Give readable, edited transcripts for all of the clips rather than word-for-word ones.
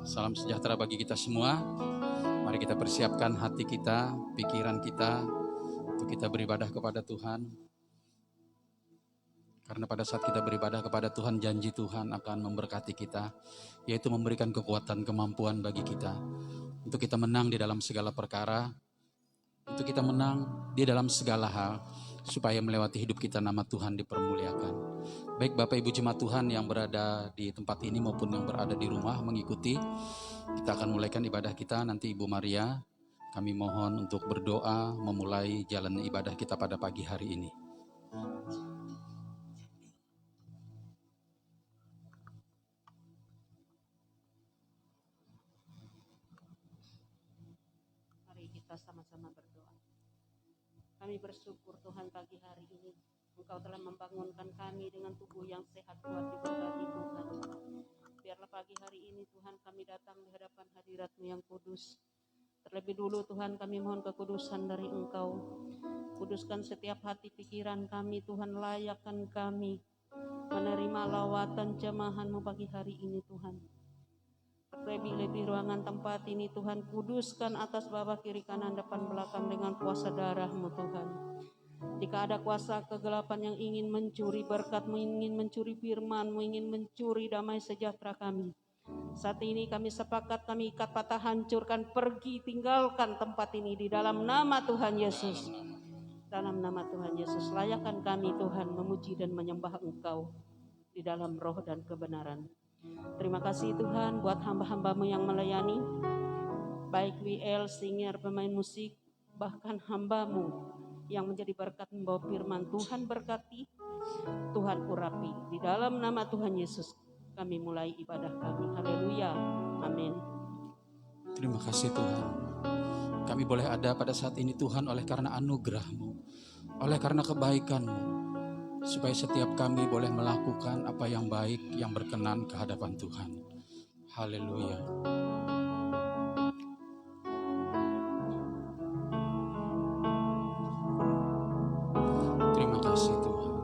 Salam sejahtera bagi kita semua. Mari kita persiapkan hati kita, pikiran kita untuk kita beribadah kepada Tuhan. Karena pada saat kita beribadah kepada Tuhan, janji Tuhan akan memberkati kita, yaitu memberikan kekuatan, kemampuan bagi kita untuk kita menang di dalam segala perkara, untuk kita menang di dalam segala hal, supaya melewati hidup kita nama Tuhan dipermuliakan. Baik Bapak Ibu Jemaat Tuhan yang berada di tempat ini maupun yang berada di rumah mengikuti, kita akan mulaikan ibadah kita. Nanti Ibu Maria, kami mohon untuk berdoa memulai jalan ibadah kita pada pagi hari ini. Mari kita sama-sama berdoa. Kami bersyukur Tuhan pagi hari ini Engkau telah membangunkan kami dengan tubuh yang sehat kuat diberkati Tuhan. Biarlah pagi hari ini Tuhan kami datang di hadapan hadirat-Mu yang kudus. Terlebih dulu Tuhan kami mohon kekudusan dari Engkau. Kuduskan setiap hati pikiran kami Tuhan, layakkan kami menerima lawatan jemahan-Mu pagi hari ini Tuhan. Terlebih-lebih ruangan tempat ini Tuhan, kuduskan atas bawah kiri kanan depan belakang dengan kuasa darah-Mu Tuhan. Jika ada kuasa kegelapan yang ingin mencuri berkat-Mu, ingin mencuri firman-Mu, ingin mencuri damai sejahtera kami, saat ini kami sepakat, kami ikat, patah, hancurkan, pergi, tinggalkan tempat ini di dalam nama Tuhan Yesus. Dalam nama Tuhan Yesus, layakkan kami Tuhan memuji dan menyembah Engkau di dalam roh dan kebenaran. Terima kasih Tuhan buat hamba-hamba-Mu yang melayani, baik WL, singer, pemain musik, bahkan hamba-Mu yang menjadi berkat membawa firman. Tuhan berkati, Tuhan urapi. Di dalam nama Tuhan Yesus kami mulai ibadah kami. Haleluya, amin. Terima kasih Tuhan. Kami boleh ada pada saat ini Tuhan oleh karena anugerah-Mu, oleh karena kebaikan-Mu, supaya setiap kami boleh melakukan apa yang baik, yang berkenan ke hadapan Tuhan. Haleluya. Terima kasih Tuhan.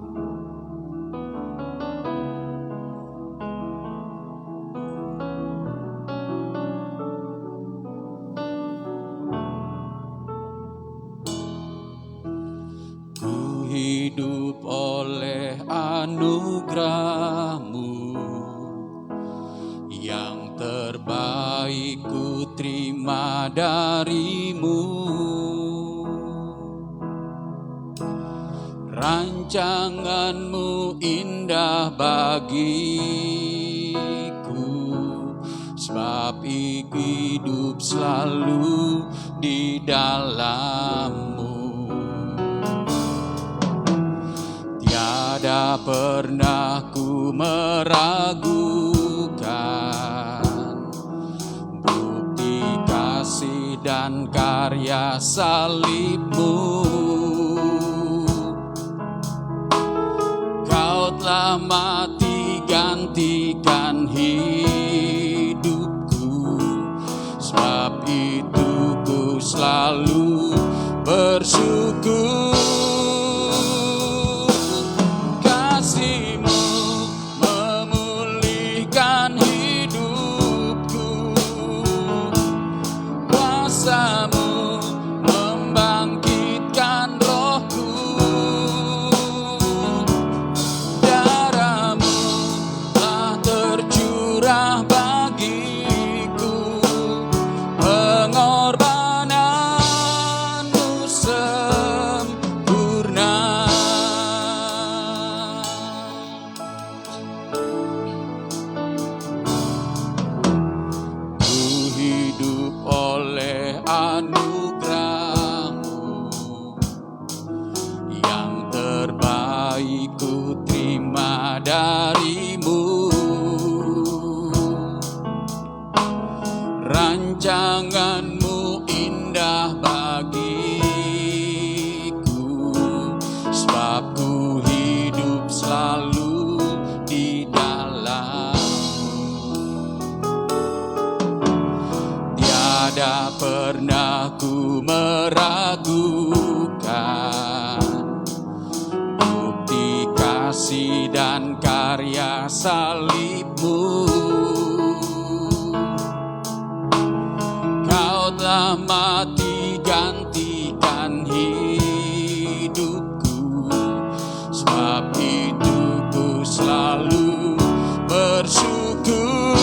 Ku hidup oleh anugerah-Mu, yang terbaik ku terima dari-Mu. Rancangan-Mu indah bagiku, sebab hidup selalu di dalam-Mu. Tiada pernah ku meragukan bukti kasih dan karya salib-Mu. Kau telah mati gantikan hidupku, sebab itu ku selalu bersyukur. Kasih-Mu memulihkan hidupku, kuasa-Mu membangkitkan rohku. Darah-Mu telah tercurah bagiku, pengorbanan-Mu sempurna. Ku hidup oleh anugerah-Mu, yang terbaik ku terima dari-Mu. Rancangan-Mu indah bagiku, sebab ku hidup selalu di dalam-Mu. Tiada pernah ku meragukan bukti kasih dan karya salib-Mu. telah mati gantikan hidupku, sebab itu ku selalu bersyukur.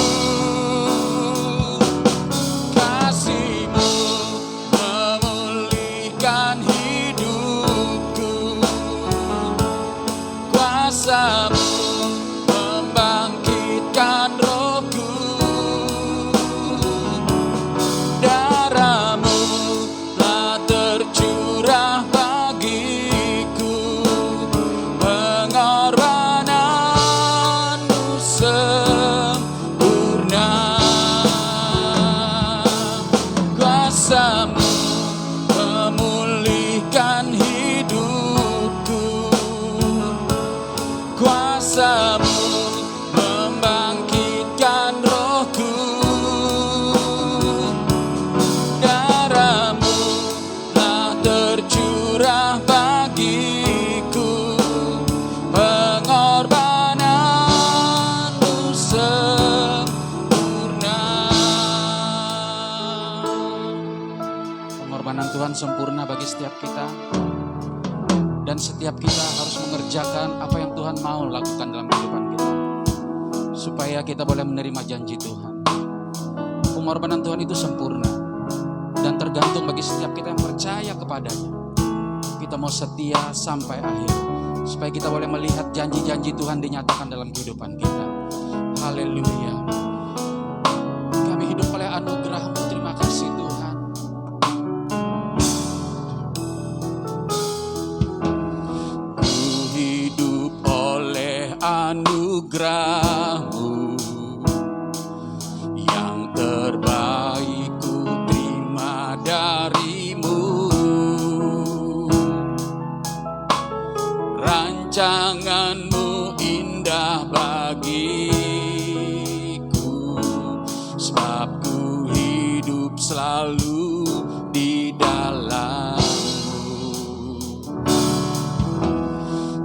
Kasih-Mu memulihkan hidupku, kuasa-Mu membangkitkan rohku, darah-Mu telah tercurah bagiku, pengorbanan-Mu sempurna. Kuasa-Mu memulihkan hidupku, kuasa-Mu membangkitkan rohku, darah-Mu telah tercurah bagiku, pengorbanan-Mu sempurna. Pengorbanan Tuhan sempurna bagi setiap kita, dan setiap kita harus mengerjakan apa yang Tuhan mau lakukan dalam kehidupan kita, supaya kita boleh menerima janji Tuhan. Pengorbanan Tuhan itu sempurna dan tergantung bagi setiap kita yang percaya kepadanya. Kita mau setia sampai akhir, supaya kita boleh melihat janji-janji Tuhan dinyatakan dalam kehidupan kita. Haleluya. Kami hidup oleh anugerah-Mu. Terima kasih Tuhan. Ku hidup oleh anugerah-Mu, yang terbaik ku terima dari-Mu. Rancangan-Mu indah bagiku, sebab ku hidup selalu di dalam-Mu.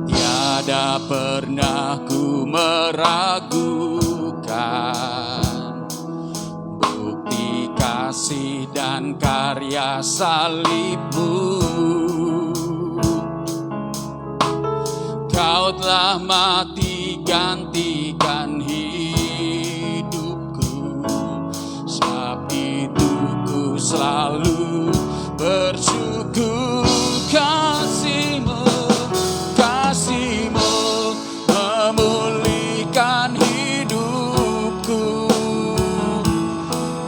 Tiada pernah ku meragukan bukti kasih dan karya salib-Mu. Kau telah mati gantikan hidupku, sebab itu ku selalu bersyukur. Kasih-Mu, kasih-Mu memulihkan hidupku,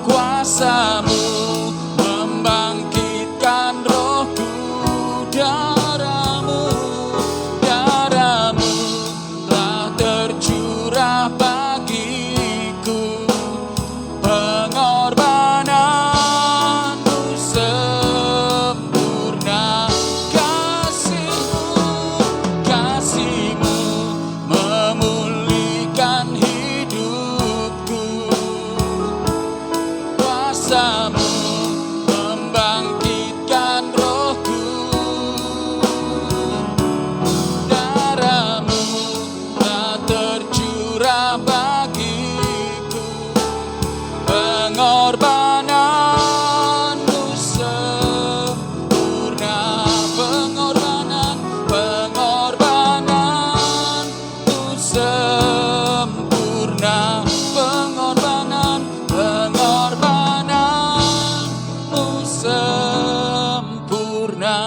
kuasa-Mu membangkitkan rohku, darah-Mu telah tercurah bagiku, pengorbanan-Mu sempurna. Kasih-Mu memulihkan hidupku, kuasa-Mu membangkitkan rohku, darah-Mu telah tercurah bagiku, pengorbanan-Mu sempurna. Pengorbanan-Mu sempurna. Pengorbanan-Mu sempurna.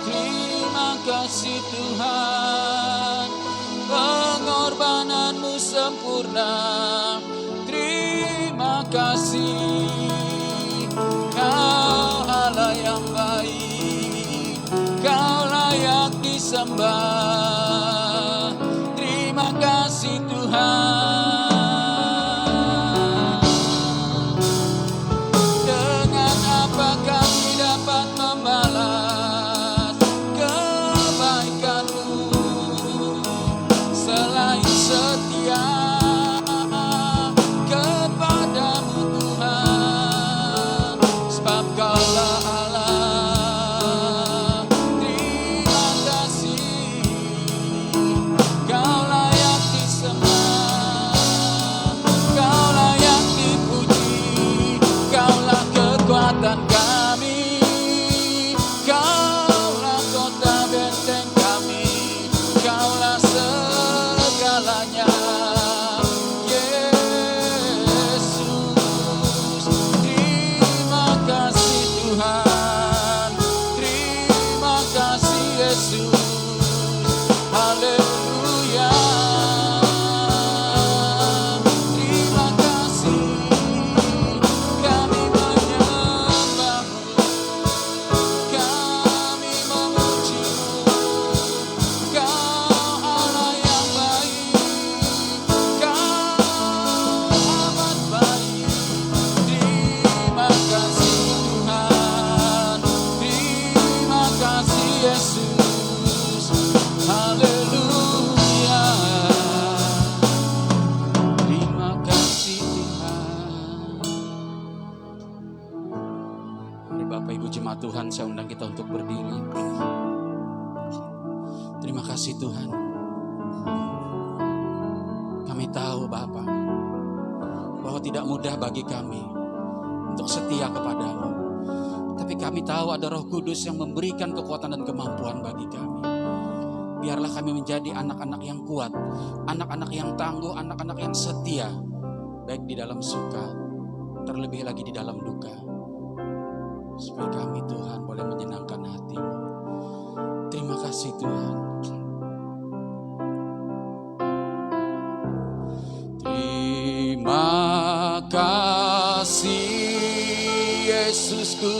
Terima kasih Tuhan, pengorbanan-Mu sempurna. Terima kasih, Kau Allah yang baik, Kau layak disembah. Terima kasih Tuhan. Dengan apa kami dapat membalas kebaikan-Mu selain setia kepadamu Tuhan, sebab Kaulah Allah. Terima kasih, Kau layak disembah. Tuhan, saya undang kita untuk berdiri. Terima kasih Tuhan. Kami tahu Bapa, bahwa tidak mudah bagi kami untuk setia kepadamu. Tapi kami tahu ada Roh Kudus yang memberikan kekuatan dan kemampuan bagi kami. Biarlah kami menjadi anak-anak yang kuat, anak-anak yang tangguh, anak-anak yang setia, baik di dalam suka, terlebih lagi di dalam duka. Supaya kami Tuhan boleh menyenangkan hati-Mu. Terima kasih Tuhan. Terima kasih Yesusku,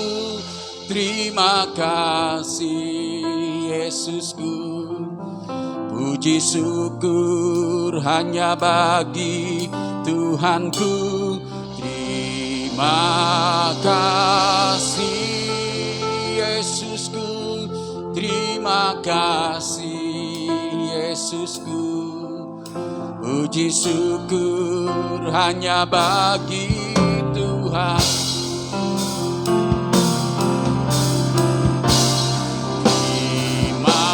terima kasih Yesusku. Puji syukur hanya bagi Tuhanku. Terima kasih Yesusku, terima kasih Yesusku. Puji syukur hanya bagi Tuhan. Terima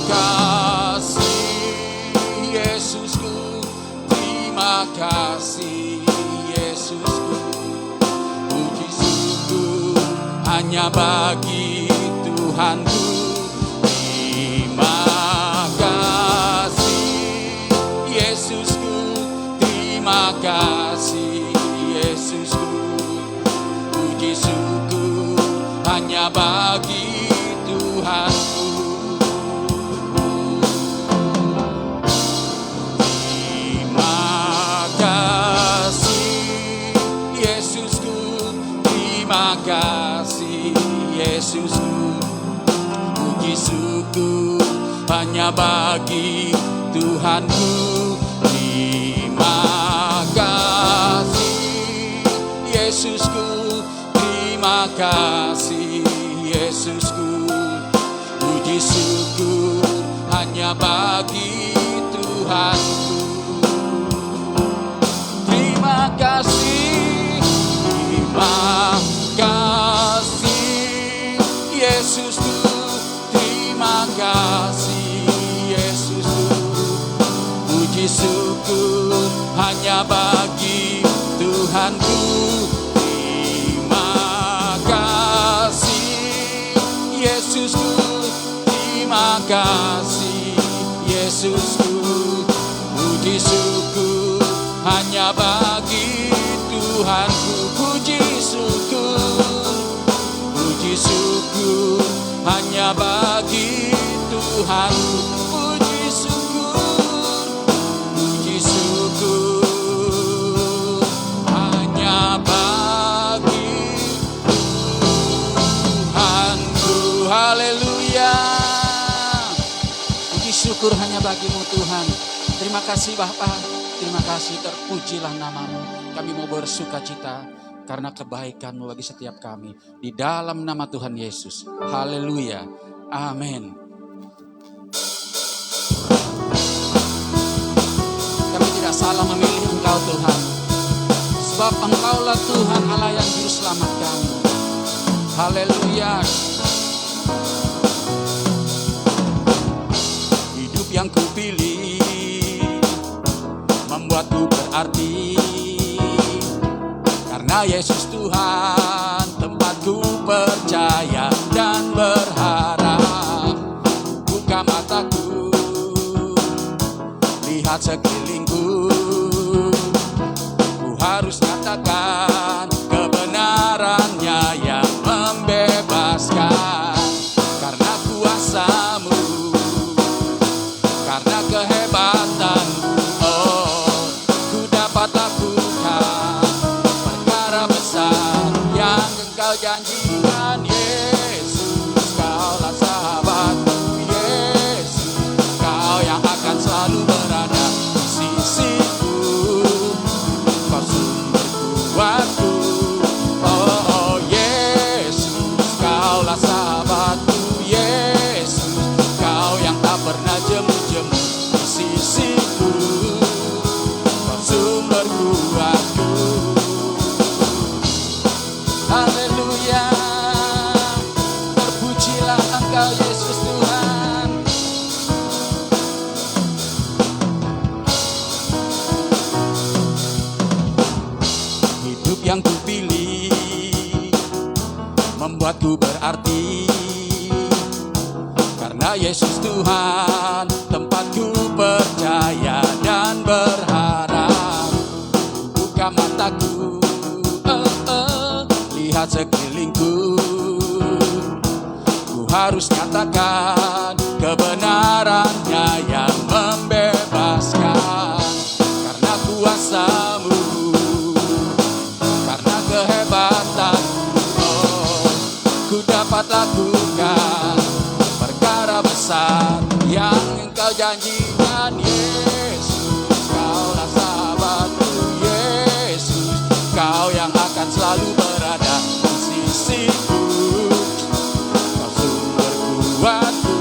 kasih Yesusku, terima kasih Yesusku. Puji syukur hanya bagi Tuhanku. Terima kasih Yesusku, terima kasih Yesusku. Puji syukur hanya bagi Tuhanku. Terima kasih Yesusku, terima kasih Yesusku. Puji syukur hanya bagi Tuhanku. Terima kasih Yesusku, terima kasih Yesusku. Puji syukur hanya bagi Tuhanku. Terima kasih, terima kasih Yesusku, terima kasih Yesusku. Puji syukur hanya bagi Tuhanku. Terima kasih Yesusku, terima kasih Yesusku. Puji syukur hanya bagi Tuhanku. Puji syukur hanya bagi Tuhanku. Puji syukur hanya bagi Tuhanku. Haleluya. Puji syukur hanya bagimu Tuhan. Terima kasih Bapa, terima kasih, terpujilah namamu. Kami mau bersuka cita karena kebaikan-Mu bagi setiap kami. Di dalam nama Tuhan Yesus. Haleluya. Amin. Kami tidak salah memilih Engkau Tuhan. Sebab Engkaulah Tuhan Allah yang juru selamat kami. Haleluya. Hidup yang kupilih membuatku berarti. Karena Yesus Tuhan tempatku percaya dan berharap. Buka mataku, lihat sekelilingku. Ku harus nyatakan kebenarannya yang membebaskan. Karena kuasa-Mu, karena kehebatanmu, oh, ku dapat lakukan perkara besar yang Engkau janjikan. Yesus, Kaulah sahabatku. Yesus, Kau yang akan selalu berada di sisiku. Kau sumber kuatku. Oh Yesus, Kaulah sahabatku. Yesus, Kau yang tak pernah jemu-jemu di sisiku. Kau sumber kuatku. Haleluya. membuatku berarti. Karena Yesus Tuhan, tempatku percaya dan berharap. Buka mataku, lihat sekelilingku. Ku harus nyatakan kebenarannya yang membebaskan. Karena kuasa-Mu, karena kehebatanmu, ku dapat lakukan perkara besar yang Engkau janjikan. Yesus, Kaulah sahabatku. Yesus, Kau yang akan selalu berada di sisiku. Kau sumber kuatku.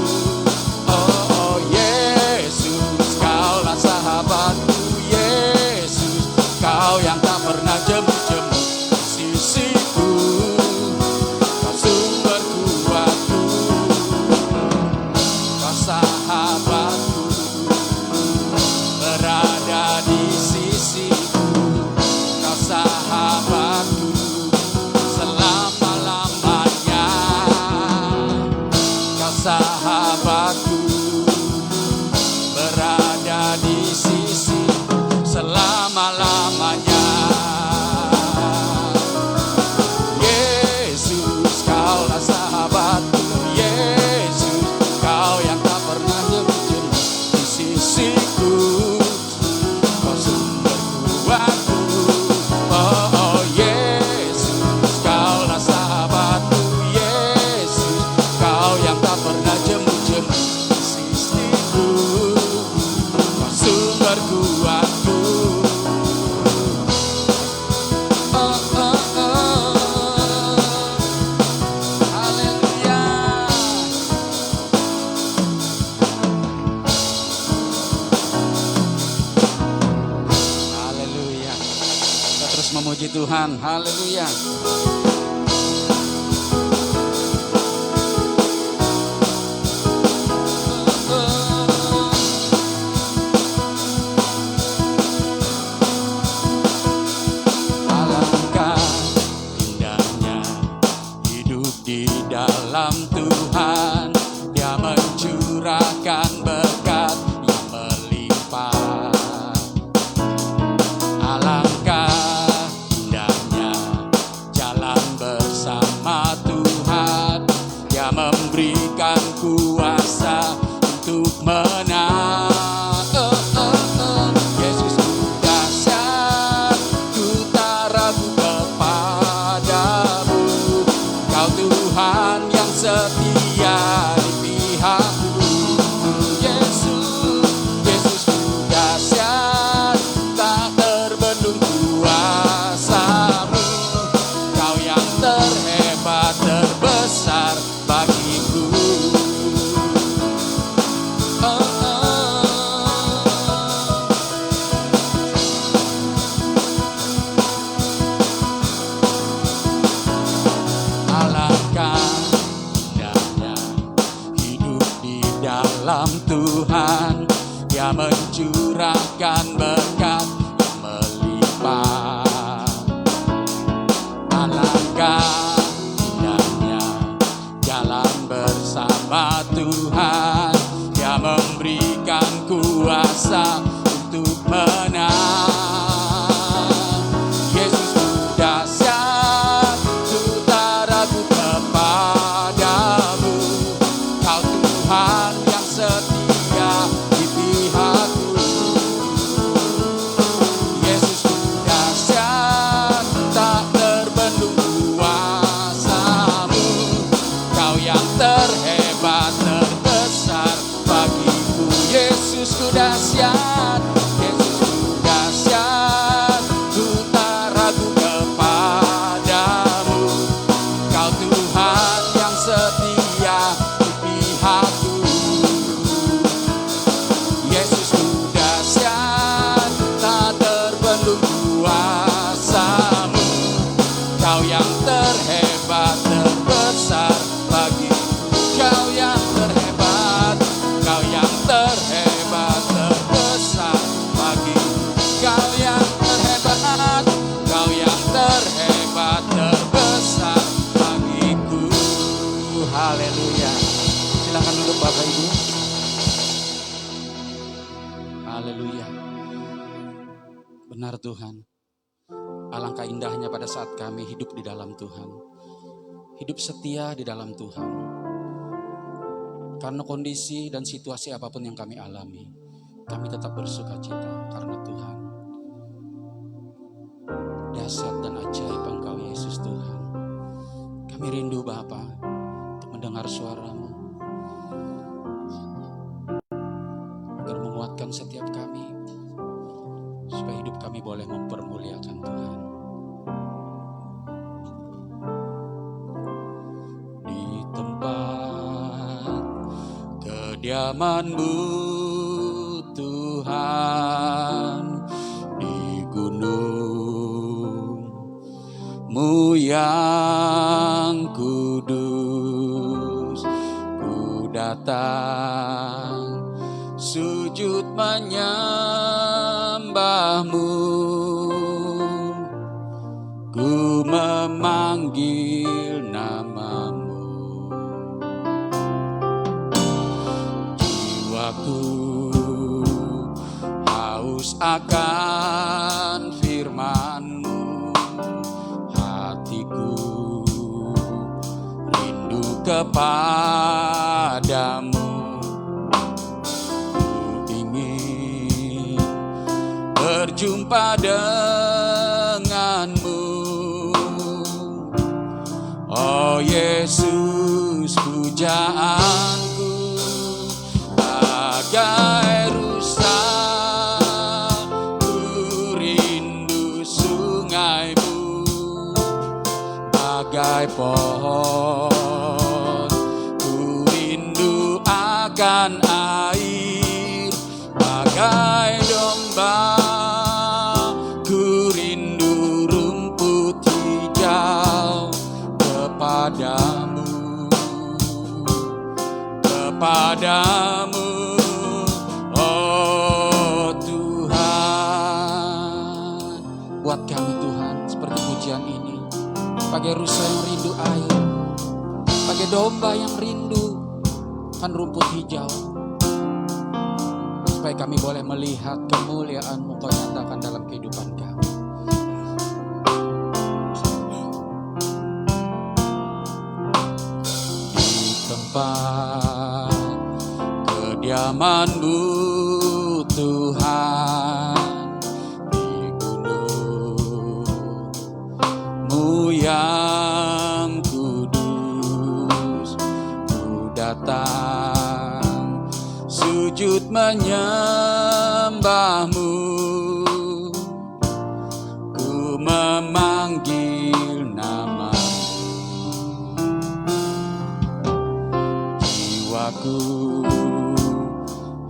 Oh Yesus, Kaulah sahabatku. Yesus, Kau yang tak pernah jemu-jemu di sisiku. Kau sumber kuatku, Kau sahabatku, berada di sisiku. Kau sahabatku selama-lamanya. Kau sahabatku, berada di sisi selama-lamanya. Yesus, Kaulah sahabatku. Yesus, Kau yang tak pernah jemu-jemu di sisiku. Kau sumber kuatku. Oh Yesus, Kaulah sahabatku. Yesus, Kau yang tak pernah jemu-jemu di sisiku. Kau sumber kuatku. Haleluya. Haleluya. Kita terus memuji Tuhan. Haleluya. Alangkah indahnya hidup di dalam Tuhan. Dia mencurahkan berkat yang melimpah. Alangkah indahnya jalan bersama Tuhan. Dia memberikan kuasa untuk menang. Yesus ku dahsyat, ku tak ragu kepadamu. Kau Tuhan yang setia di pihakku. Yesus, Yesus ku dahsyat, tak terbendung kuasa-Mu. Kau yang terhebat, terbesar bagiku. Alangkah indahnya hidup di dalam Tuhan. Dia mencurahkan berkat yang melimpah. Alangkah indahnya jalan bersama Tuhan. Dia memberikan kuasa untuk menang. Yesus ku dahsyat, ku tak ragu kepadamu. Kau Tuhan yang setia di pihakku. Yesus ku dahsyat, tak terbendung kuasa-Mu. Kau yang terhebat, terbesar bagiku. Yesus ku dahsyat, Yesus ku dahsyat, ku tak ragu kepadamu. Kau Tuhan yang setia di pihakku. Yesus ku dahsyat, tak terbendung kuasa-Mu. Kau yang terhebat, terbesar bagiku. Kau yang terhebat, Kau yang terhebat, terbesar bagiku. Kau yang terhebat, Kau yang terhebat, terbesar bagiku. Benar Tuhan, alangkah indahnya pada saat kami hidup di dalam Tuhan. Hidup setia di dalam Tuhan. Karena kondisi dan situasi apapun yang kami alami, kami tetap bersuka cita karena Tuhan. Dahsyat dan ajaib Engkau Yesus Tuhan. Kami rindu Bapa untuk mendengar suara-Mu, agar menguatkan setiap kami, supaya hidup kami boleh mempermuliakan Tuhan. Di tempat kediaman-Mu Tuhan, di gunung-Mu yang kudus, ku datang sujud menyembah-Mu, ku memanggil nama-Mu. Jiwaku haus akan firman-Mu, hatiku rindu kepadamu. Berjumpa denganmu, oh Yesus, pujaanku bagai rusa, ku rindu sungai-Mu, bagai pohon ku rindu akan air, bagai domba kepadamu, oh Tuhan. Buat kami Tuhan, seperti pujian ini, bagai rusa yang rindu air, bagai domba yang rindu kan rumput hijau, supaya kami boleh melihat kemuliaan-Mu Kau nyatakan dalam kehidupan kami. Tempat kediaman-Mu Tuhan, di gunung-Mu yang kudus, ku datang sujud menyembah-Mu, ku memanggil nama. Aku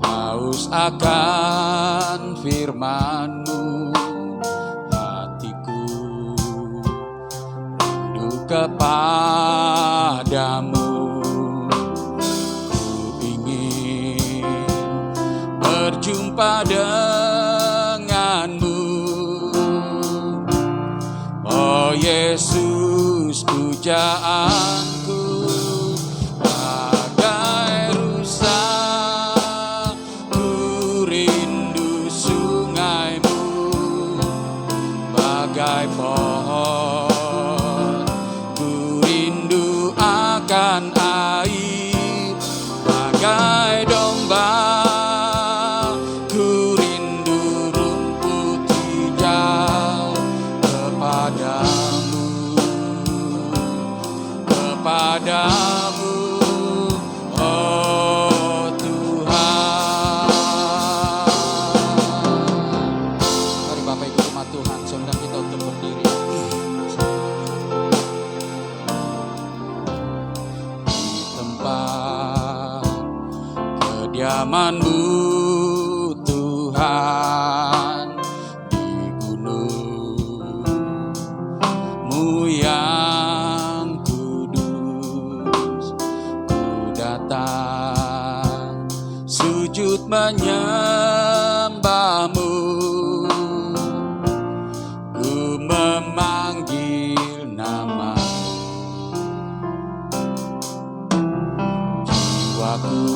haus akan firman-Mu, hatiku rindu kepadamu, ku ingin berjumpa denganmu, oh Yesus, pujaanku bagai pohon, ku rindu akan air, bagai domba, ku rindu rumput hijau, kepadamu, kepadamu, oh Tuhan. Mari Bapak Ibu umat Tuhan, saudara kita untuk berdiri. Di tempat kediaman-Mu Tuhan, di gunung-Mu yang kudus, ku datang sujud menyembah-Mu, memanggil nama. Jiwaku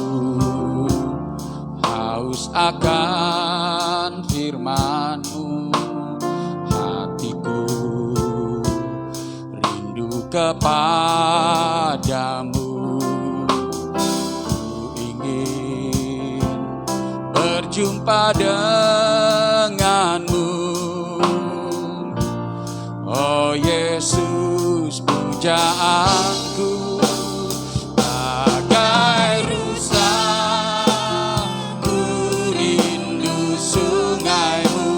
kepadamu. Ku ingin berjumpa denganmu. Oh Yesus, pujaanku bagai rusa, ku rindu sungaimu,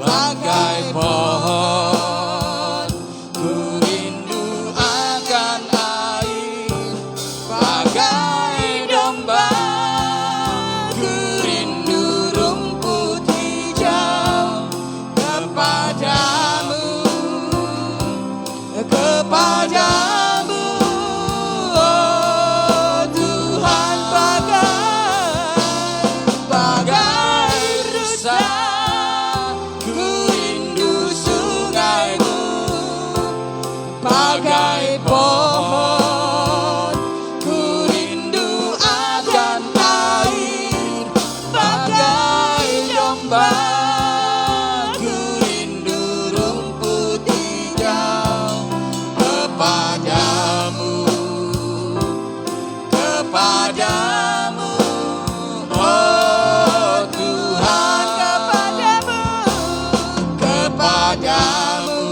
bagai pohon ku rindu akan air, bagai domba ku rindu rumput hijau. Kepadamu, kepadamu, oh Tuhan, bagai rusa, ku rindu sungaimu, bagai pohon ku rindu akan air, bagai domba ku rindu rumput hijau. Kepadamu, kepadamu, oh Tuhan, kepadamu, kepadamu,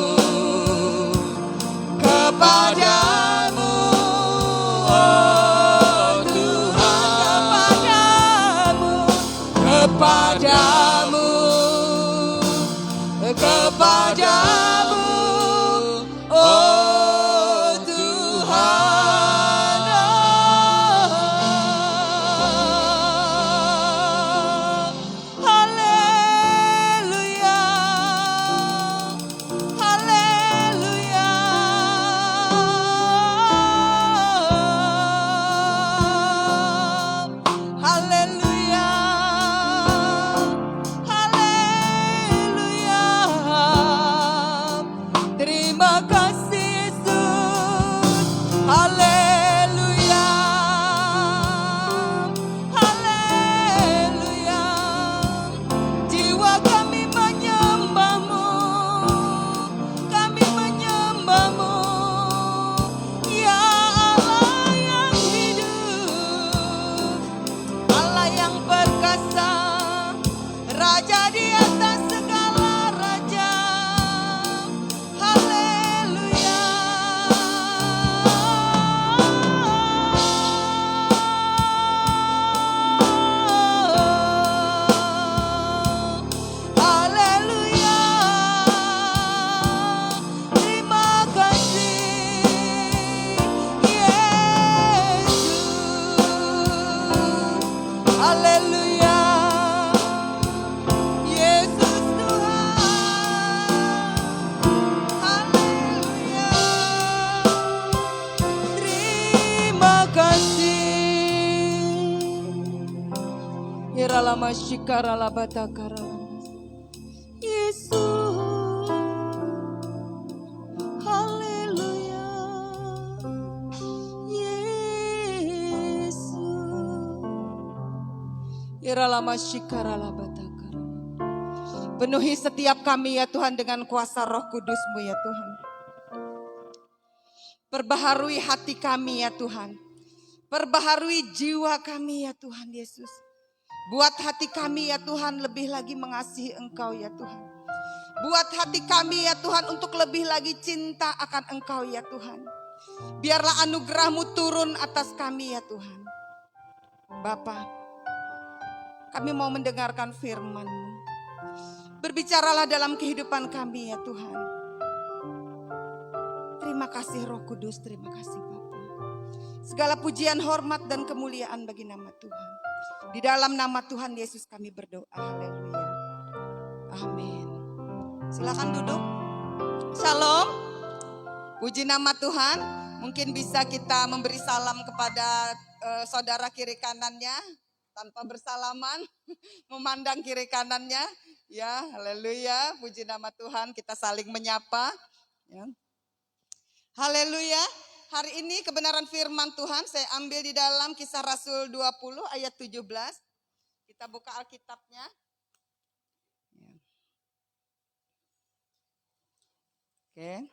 oh Tuhan, kepadamu, kepadamu, oh Tuhan. Haleluya, haleluya, haleluya, haleluya. Terima kasih Yesus. Haleluya, haleluya. Jiwa kami menyembahmu, kami menyembahmu, ya Allah yang hidup, Allah yang perkasa, Raja di atas segala raja. Haleluya, haleluya. Terima kasih Yesus. Haleluya, Yesus Tuhan. Haleluya, terima kasih. Iralama shikarala batakara. Yesus, haleluya, Yesus. Iralama shikarala batakara. Penuhi setiap kami ya Tuhan dengan kuasa Roh Kudus-Mu ya Tuhan. Perbaharui hati kami ya Tuhan. Perbaharui jiwa kami ya Tuhan Yesus. Buat hati kami ya Tuhan lebih lagi mengasihi Engkau ya Tuhan. Buat hati kami ya Tuhan untuk lebih lagi cinta akan Engkau ya Tuhan. Biarlah anugerah-Mu turun atas kami ya Tuhan. Bapa, kami mau mendengarkan firman-Mu. Berbicaralah dalam kehidupan kami ya Tuhan. Terima kasih Roh Kudus, terima kasih Bapa. Segala pujian, hormat dan kemuliaan bagi nama Tuhan. Di dalam nama Tuhan Yesus kami berdoa. Haleluya. Amin. Silakan duduk. Shalom. Puji nama Tuhan. Mungkin bisa kita memberi salam kepada saudara kiri kanannya tanpa bersalaman, memandang kiri kanannya. Ya, haleluya. Puji nama Tuhan. Kita saling menyapa. Ya. Haleluya. Hari ini kebenaran firman Tuhan saya ambil di dalam Kisah Rasul 20 ayat 17. Kita buka Alkitabnya. Oke.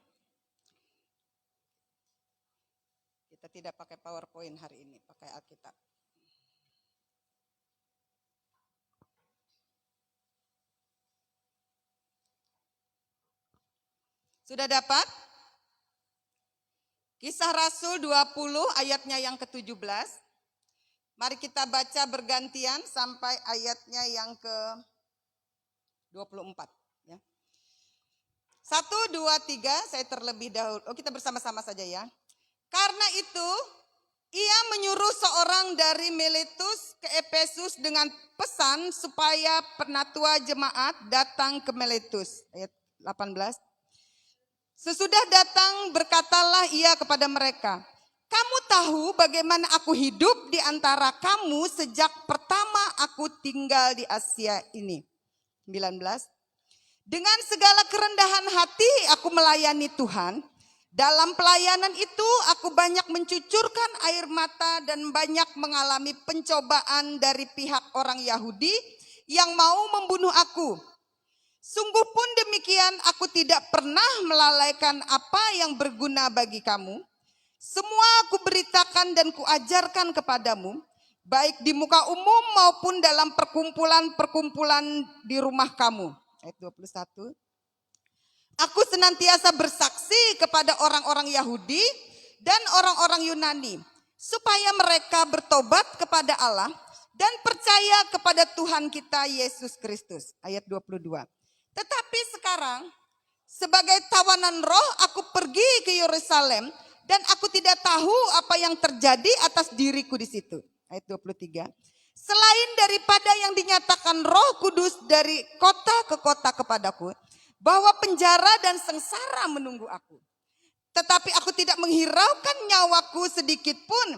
Kita tidak pakai PowerPoint hari ini, pakai Alkitab. Sudah dapat? Kisah Rasul 20 ayatnya yang ke-17. Mari kita baca bergantian sampai ayatnya yang ke-24. Ya. 1, 2, 3, saya terlebih dahulu. Oh, kita bersama-sama saja ya. Karena itu, ia menyuruh seorang dari Miletus ke Efesus dengan pesan supaya penatua jemaat datang ke Miletus. Ayat 18. Sesudah datang berkatalah ia kepada mereka, kamu tahu bagaimana aku hidup di antara kamu sejak pertama aku tinggal di Asia ini. 19. Dengan segala kerendahan hati aku melayani Tuhan. Dalam pelayanan itu aku banyak mencucurkan air mata dan banyak mengalami pencobaan dari pihak orang Yahudi yang mau membunuh aku. Sungguh pun demikian aku tidak pernah melalaikan apa yang berguna bagi kamu. Semua aku beritakan dan kuajarkan kepadamu, baik di muka umum maupun dalam perkumpulan-perkumpulan di rumah kamu. Ayat 21. Aku senantiasa bersaksi kepada orang-orang Yahudi dan orang-orang Yunani, supaya mereka bertobat kepada Allah dan percaya kepada Tuhan kita Yesus Kristus. Ayat 22. Tetapi sekarang sebagai tawanan roh aku pergi ke Yerusalem dan aku tidak tahu apa yang terjadi atas diriku di situ. Ayat 23. Selain daripada yang dinyatakan Roh Kudus dari kota ke kota kepadaku, bahwa penjara dan sengsara menunggu aku. Tetapi aku tidak menghiraukan nyawaku sedikit pun,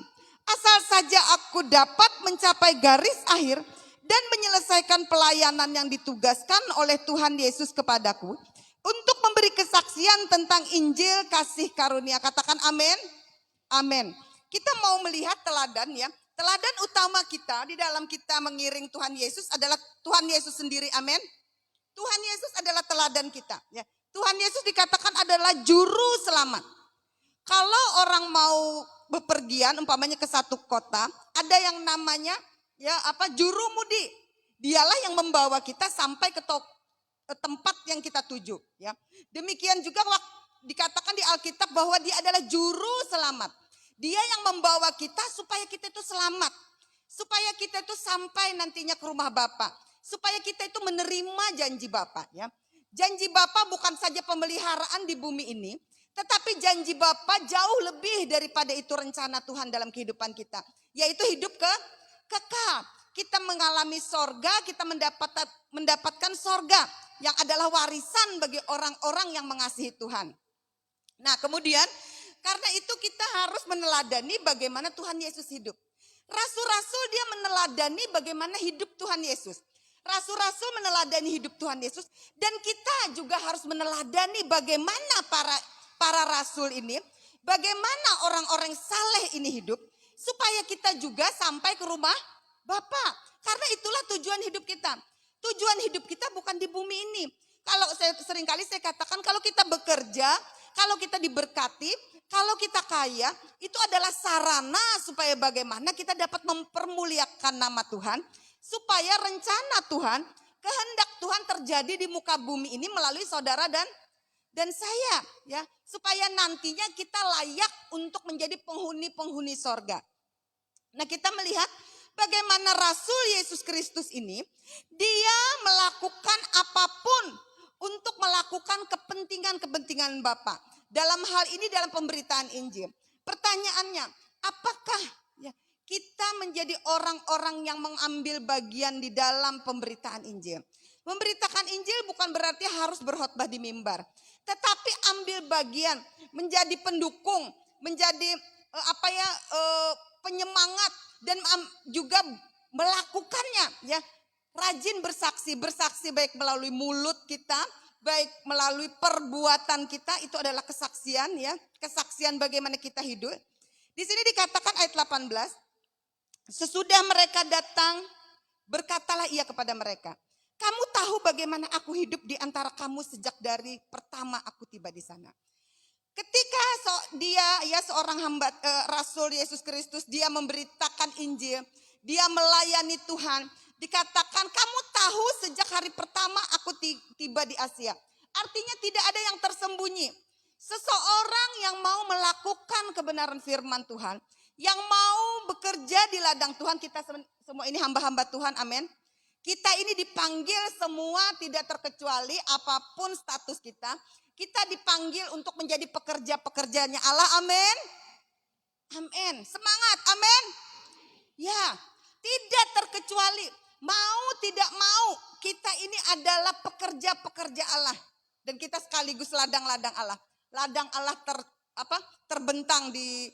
asal saja aku dapat mencapai garis akhir dan menyelesaikan pelayanan yang ditugaskan oleh Tuhan Yesus kepadaku untuk memberi kesaksian tentang Injil kasih karunia. Katakan amin. Amin. Kita mau melihat teladan ya. Teladan utama kita di dalam kita mengiring Tuhan Yesus adalah Tuhan Yesus sendiri. Amin. Tuhan Yesus adalah teladan kita. Ya. Tuhan Yesus dikatakan adalah juru selamat. Kalau orang mau bepergian umpamanya ke satu kota, ada yang namanya juru mudi. Dialah yang membawa kita sampai ke tempat yang kita tuju. Ya. Demikian juga dikatakan di Alkitab bahwa dia adalah juru selamat. Dia yang membawa kita supaya kita itu selamat. Supaya kita itu sampai nantinya ke rumah Bapa. Supaya kita itu menerima janji Bapa. Ya. Janji Bapa bukan saja pemeliharaan di bumi ini. Tetapi janji Bapa jauh lebih daripada itu rencana Tuhan dalam kehidupan kita. Yaitu hidup kekal. Kita mengalami sorga, kita mendapatkan sorga. Yang adalah warisan bagi orang-orang yang mengasihi Tuhan. Nah kemudian karena itu kita harus meneladani bagaimana Tuhan Yesus hidup. Rasul-rasul dia meneladani bagaimana hidup Tuhan Yesus. Rasul-rasul meneladani hidup Tuhan Yesus. Dan kita juga harus meneladani bagaimana para rasul ini. Bagaimana orang-orang saleh ini hidup. Supaya kita juga sampai ke rumah Bapa. Karena itulah tujuan hidup kita. Tujuan hidup kita bukan di bumi ini. Kalau seringkali saya katakan kalau kita bekerja, kalau kita diberkati, kalau kita kaya, itu adalah sarana supaya bagaimana kita dapat mempermuliakan nama Tuhan. Supaya rencana Tuhan, kehendak Tuhan terjadi di muka bumi ini melalui saudara dan saya. Ya, supaya nantinya kita layak untuk menjadi penghuni-penghuni sorga. Nah kita melihat bagaimana Rasul Yesus Kristus ini, dia melakukan apapun untuk melakukan kepentingan-kepentingan Bapa. Dalam hal ini dalam pemberitaan Injil. Pertanyaannya, apakah kita menjadi orang-orang yang mengambil bagian di dalam pemberitaan Injil? Memberitakan Injil bukan berarti harus berkhotbah di mimbar. Tetapi ambil bagian, menjadi pendukung, menjadi penyemangat dan juga melakukannya ya. Rajin bersaksi baik melalui mulut kita, baik melalui perbuatan kita, itu adalah kesaksian ya. Kesaksian bagaimana kita hidup. Di sini dikatakan ayat 18, sesudah mereka datang, berkatalah ia kepada mereka, kamu tahu bagaimana aku hidup di antara kamu sejak dari pertama aku tiba di sana. Ketika dia ya seorang hamba Rasul Yesus Kristus, dia memberitakan Injil, dia melayani Tuhan, dikatakan kamu tahu sejak hari pertama aku tiba di Asia. Artinya tidak ada yang tersembunyi. Seseorang yang mau melakukan kebenaran firman Tuhan, yang mau bekerja di ladang Tuhan, kita semua ini hamba-hamba Tuhan, amin. Kita ini dipanggil semua tidak terkecuali apapun status kita. Kita dipanggil untuk menjadi pekerja-pekerjanya Allah, amin. Amin, semangat, amin. Ya, tidak terkecuali, mau tidak mau, kita ini adalah pekerja-pekerja Allah. Dan kita sekaligus ladang-ladang Allah. Ladang Allah terbentang di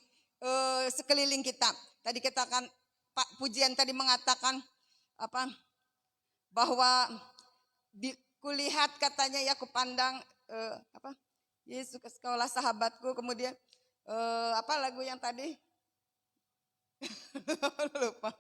sekeliling kita. Tadi kita kan Pak Pujian tadi mengatakan bahwa kulihat katanya ya kupandang Yesus ke sekolah sahabatku, kemudian lagu yang tadi lupa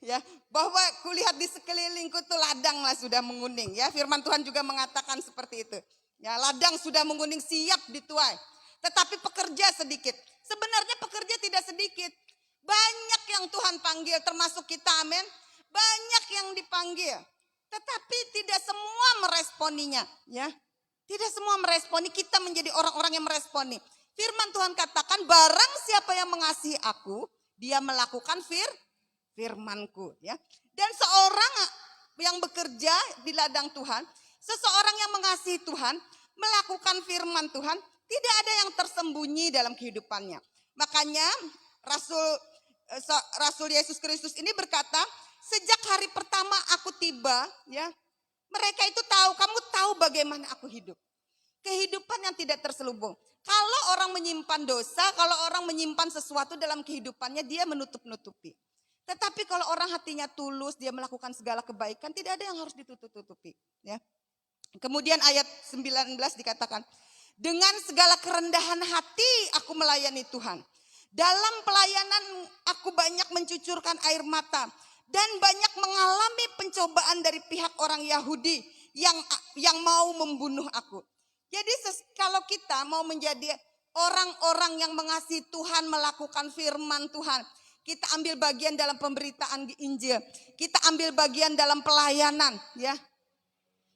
ya bahwa kulihat di sekelilingku tuh ladang lah sudah menguning ya, firman Tuhan juga mengatakan seperti itu ya, ladang sudah menguning siap dituai, tetapi pekerja sedikit. Sebenarnya pekerja tidak sedikit, banyak yang Tuhan panggil termasuk kita, amin. Banyak yang dipanggil, tetapi tidak semua meresponinya ya. Tidak semua meresponi, kita menjadi orang-orang yang meresponi. Firman Tuhan katakan barang siapa yang mengasihi aku, dia melakukan firmanku ya. Dan seorang yang bekerja di ladang Tuhan, seseorang yang mengasihi Tuhan, melakukan firman Tuhan, tidak ada yang tersembunyi dalam kehidupannya. Makanya Rasul Yesus Kristus ini berkata, sejak hari pertama aku tiba ya, mereka itu tahu, kamu tahu bagaimana aku hidup. Kehidupan yang tidak terselubung. Kalau orang menyimpan dosa, kalau orang menyimpan sesuatu dalam kehidupannya, dia menutup-nutupi. Tetapi kalau orang hatinya tulus, dia melakukan segala kebaikan, tidak ada yang harus ditutup-tutupi. Ya. Kemudian ayat 19 dikatakan, dengan segala kerendahan hati aku melayani Tuhan. Dalam pelayanan aku banyak mencucurkan air mata. Dan banyak mengalami pencobaan dari pihak orang Yahudi yang mau membunuh aku. Jadi kalau kita mau menjadi orang-orang yang mengasihi Tuhan, melakukan firman Tuhan, kita ambil bagian dalam pemberitaan di Injil, kita ambil bagian dalam pelayanan, ya.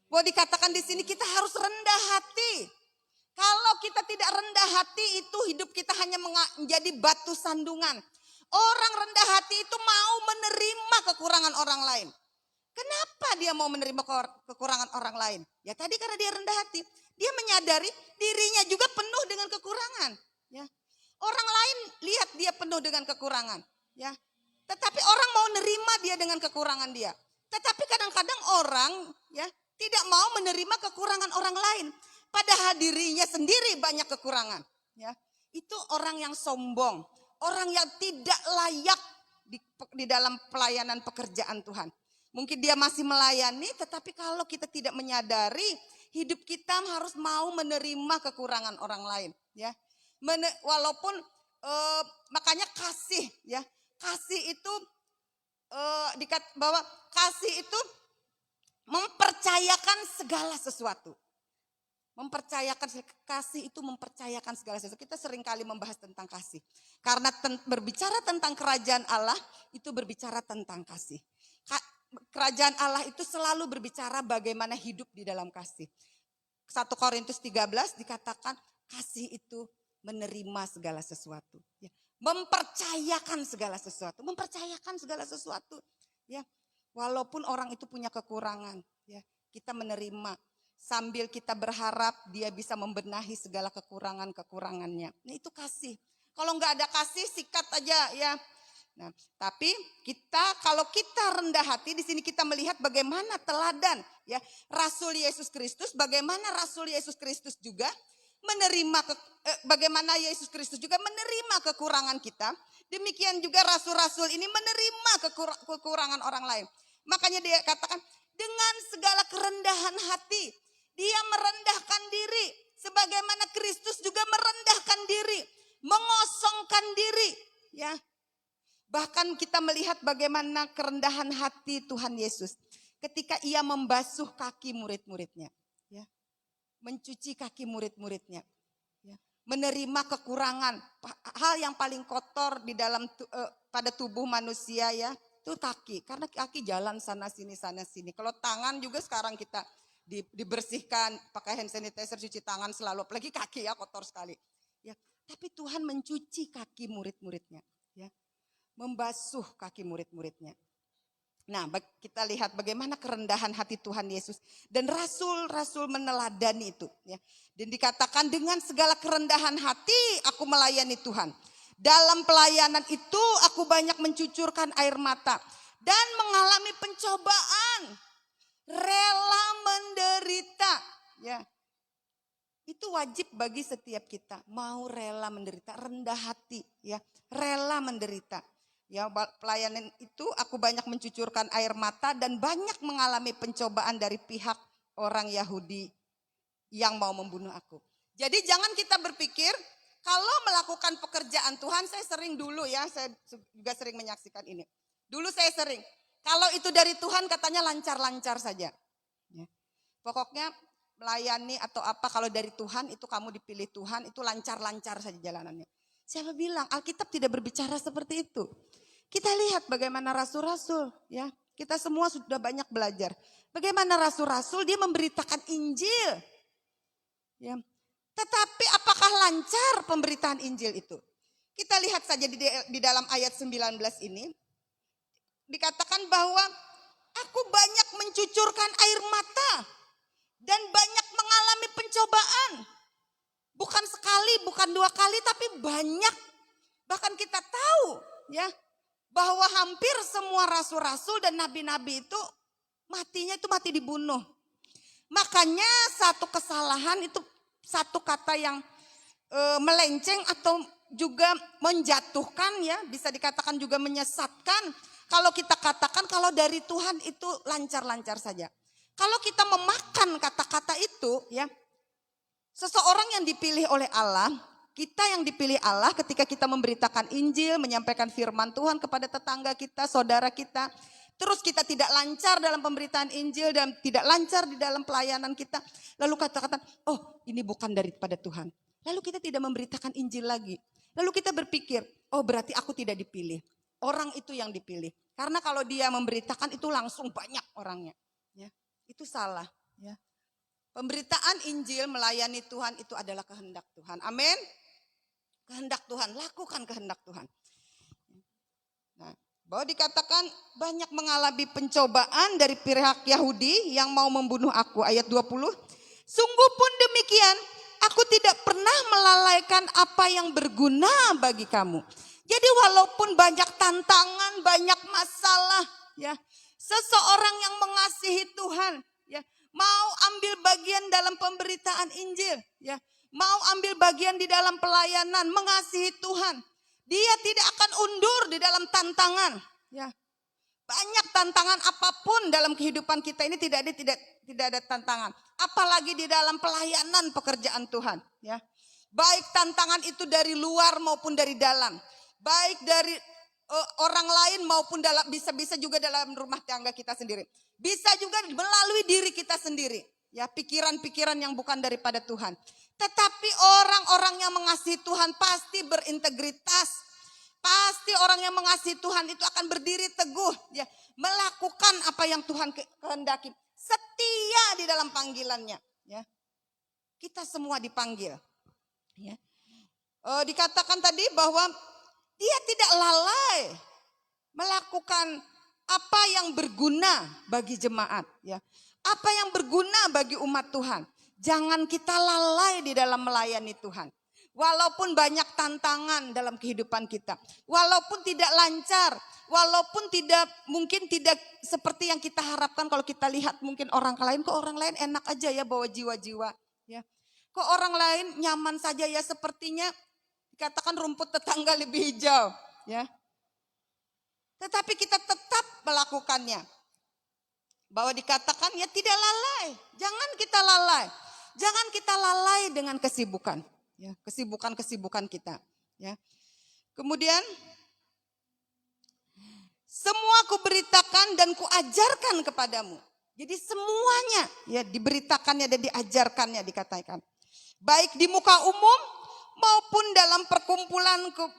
Boleh dikatakan di sini kita harus rendah hati. Kalau kita tidak rendah hati, itu hidup kita hanya menjadi batu sandungan. Orang rendah hati itu mau menerima kekurangan orang lain. Kenapa dia mau menerima kekurangan orang lain? Ya tadi karena dia rendah hati. Dia menyadari dirinya juga penuh dengan kekurangan. Ya. Orang lain lihat dia penuh dengan kekurangan. Ya. Tetapi orang mau nerima dia dengan kekurangan dia. Tetapi kadang-kadang orang ya tidak mau menerima kekurangan orang lain. Padahal dirinya sendiri banyak kekurangan. Ya. Itu orang yang sombong. Orang yang tidak layak di dalam pelayanan pekerjaan Tuhan. Mungkin dia masih melayani, tetapi kalau kita tidak menyadari, hidup kita harus mau menerima kekurangan orang lain. Ya, walaupun makanya kasih, ya kasih itu bahwa kasih itu mempercayakan segala sesuatu. Kasih itu mempercayakan segala sesuatu. Kita sering kali membahas tentang kasih. Karena berbicara tentang kerajaan Allah itu berbicara tentang kasih. Kerajaan Allah itu selalu berbicara bagaimana hidup di dalam kasih. 1 Korintus 13 dikatakan kasih itu menerima segala sesuatu. Ya. Mempercayakan segala sesuatu. Mempercayakan segala sesuatu. Ya. Walaupun orang itu punya kekurangan. Ya. Kita menerima. Sambil kita berharap dia bisa membenahi segala kekurangan-kekurangannya. Nah, itu kasih. Kalau nggak ada kasih, sikat aja ya. Nah, tapi kalau kita rendah hati, di sini kita melihat bagaimana teladan ya Rasul Yesus Kristus, bagaimana Rasul Yesus Kristus juga bagaimana Yesus Kristus juga menerima kekurangan kita. Demikian juga rasul-rasul ini menerima kekurangan orang lain. Makanya dia katakan dengan segala kerendahan hati. Dia merendahkan diri sebagaimana Kristus juga merendahkan diri, mengosongkan diri, ya. Bahkan kita melihat bagaimana kerendahan hati Tuhan Yesus ketika ia membasuh kaki murid-muridnya, ya. Mencuci kaki murid-muridnya, ya. menerima kekurangan. Hal yang paling kotor di dalam pada tubuh manusia ya, itu kaki. Karena kaki jalan sana sini. Kalau tangan juga sekarang kita dibersihkan, pakai hand sanitizer, cuci tangan selalu. Apalagi kaki ya, kotor sekali. Ya, tapi Tuhan mencuci kaki murid-muridnya. Ya, membasuh kaki murid-muridnya. Nah, kita lihat bagaimana kerendahan hati Tuhan Yesus. Dan rasul-rasul meneladani itu. Ya. Dan dikatakan dengan segala kerendahan hati aku melayani Tuhan. Dalam pelayanan itu aku banyak mencucurkan air mata. Dan mengalami pencobaan. Rela menderita. Ya. Itu wajib bagi setiap kita. Mau rela menderita. Rendah hati. Ya. Rela menderita. Ya, pelayanan itu aku banyak mencucurkan air mata dan banyak mengalami pencobaan dari pihak orang Yahudi yang mau membunuh aku. Jadi jangan kita berpikir kalau melakukan pekerjaan Tuhan, saya sering dulu ya, saya juga sering menyaksikan ini. Dulu saya sering, kalau itu dari Tuhan katanya lancar-lancar saja. Ya. Pokoknya melayani atau apa kalau dari Tuhan itu kamu dipilih Tuhan itu lancar-lancar saja jalanannya. Siapa bilang Alkitab tidak berbicara seperti itu? Kita lihat bagaimana rasul-rasul ya. Kita semua sudah banyak belajar. Bagaimana rasul-rasul dia memberitakan Injil. Ya. Tetapi apakah lancar pemberitaan Injil itu? Kita lihat saja di dalam ayat 19 ini. Dikatakan bahwa aku banyak mencucurkan air mata. Dan banyak mengalami pencobaan. Bukan sekali, bukan 2 kali, tapi banyak. Bahkan kita tahu ya. Bahwa hampir semua rasul-rasul dan nabi-nabi itu matinya itu mati dibunuh. Makanya satu kesalahan itu satu kata yang melenceng atau juga menjatuhkan ya. Bisa dikatakan juga menyesatkan. Kalau kita katakan kalau dari Tuhan itu lancar-lancar saja. Kalau kita memakan kata-kata itu ya. Seseorang yang dipilih oleh Allah. Kita yang dipilih Allah ketika kita memberitakan Injil, menyampaikan firman Tuhan kepada tetangga kita, saudara kita. Terus kita tidak lancar dalam pemberitaan Injil dan tidak lancar di dalam pelayanan kita. Lalu kata-kata, oh ini bukan daripada Tuhan. Lalu kita tidak memberitakan Injil lagi. Lalu kita berpikir, oh berarti aku tidak dipilih. Orang itu yang dipilih. Karena kalau dia memberitakan itu langsung banyak orangnya. Ya, itu salah. Ya. Pemberitaan Injil melayani Tuhan itu adalah kehendak Tuhan. Amin. Kehendak Tuhan, lakukan kehendak Tuhan. Nah, bahwa dikatakan banyak mengalami pencobaan dari pihak Yahudi yang mau membunuh aku. Ayat 20. Sungguh pun demikian, aku tidak pernah melalaikan apa yang berguna bagi kamu. Jadi walaupun banyak tantangan, banyak masalah, ya, seseorang yang mengasihi Tuhan, ya, mau ambil bagian dalam pemberitaan Injil, ya, mau ambil bagian di dalam pelayanan, mengasihi Tuhan. Dia tidak akan undur di dalam tantangan. Ya. Banyak tantangan apapun dalam kehidupan kita ini tidak ada tantangan. Apalagi di dalam pelayanan pekerjaan Tuhan. Ya. Baik tantangan itu dari luar maupun dari dalam. Baik dari orang lain maupun bisa juga dalam rumah tangga kita sendiri. Bisa juga melalui diri kita sendiri. Ya, pikiran-pikiran yang bukan daripada Tuhan. Tetapi orang-orang yang mengasihi Tuhan pasti berintegritas. Pasti orang yang mengasihi Tuhan itu akan berdiri teguh. Ya, melakukan apa yang Tuhan kehendaki. Setia di dalam panggilannya. Ya. Kita semua dipanggil. Ya. Dikatakan tadi bahwa dia tidak lalai melakukan apa yang berguna bagi jemaat. Ya. Apa yang berguna bagi umat Tuhan. Jangan kita lalai di dalam melayani Tuhan. Walaupun banyak tantangan dalam kehidupan kita. Walaupun tidak lancar. Walaupun mungkin tidak seperti yang kita harapkan kalau kita lihat mungkin orang lain. Kok orang lain enak aja ya bawa jiwa-jiwa. Ya. Kok orang lain nyaman saja ya sepertinya dikatakan rumput tetangga lebih hijau. Ya. Tetapi kita tetap melakukannya. Bahwa dikatakan ya tidak lalai. Jangan kita lalai. Jangan kita lalai dengan kesibukan. Ya, kesibukan-kesibukan kita. Ya. Kemudian semua kuberitakan dan kuajarkan kepadamu. Jadi semuanya ya diberitakannya dan diajarkannya dikatakan. Baik di muka umum maupun dalam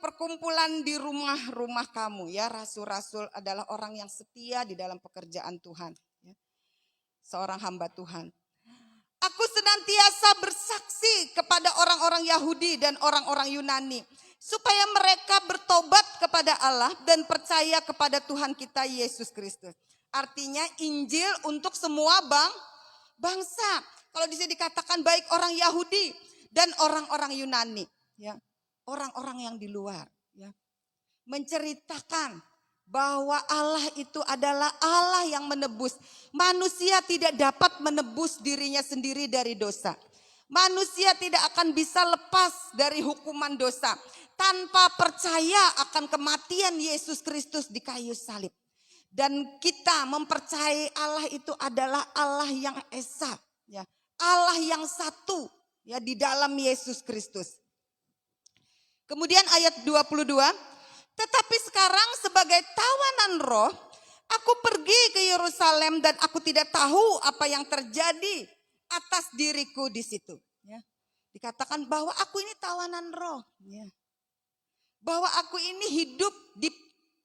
perkumpulan di rumah-rumah kamu. Ya, rasul-rasul adalah orang yang setia di dalam pekerjaan Tuhan. Ya. Seorang hamba Tuhan. Aku senantiasa bersaksi kepada orang-orang Yahudi dan orang-orang Yunani, supaya mereka bertobat kepada Allah dan percaya kepada Tuhan kita Yesus Kristus. Artinya Injil untuk semua bangsa. Kalau di sini dikatakan baik orang Yahudi dan orang-orang Yunani, ya, orang-orang yang di luar, ya, menceritakan bahwa Allah itu adalah Allah yang menebus. Manusia tidak dapat menebus dirinya sendiri dari dosa. Manusia tidak akan bisa lepas dari hukuman dosa tanpa percaya akan kematian Yesus Kristus di kayu salib. Dan kita mempercayai Allah itu adalah Allah yang esa, ya, Allah yang satu, ya, di dalam Yesus Kristus. Kemudian ayat 22, tetapi sekarang sebagai tawanan roh, aku pergi ke Yerusalem dan aku tidak tahu apa yang terjadi atas diriku di situ. Ya. Dikatakan bahwa aku ini tawanan roh. Ya. Bahwa aku ini hidup di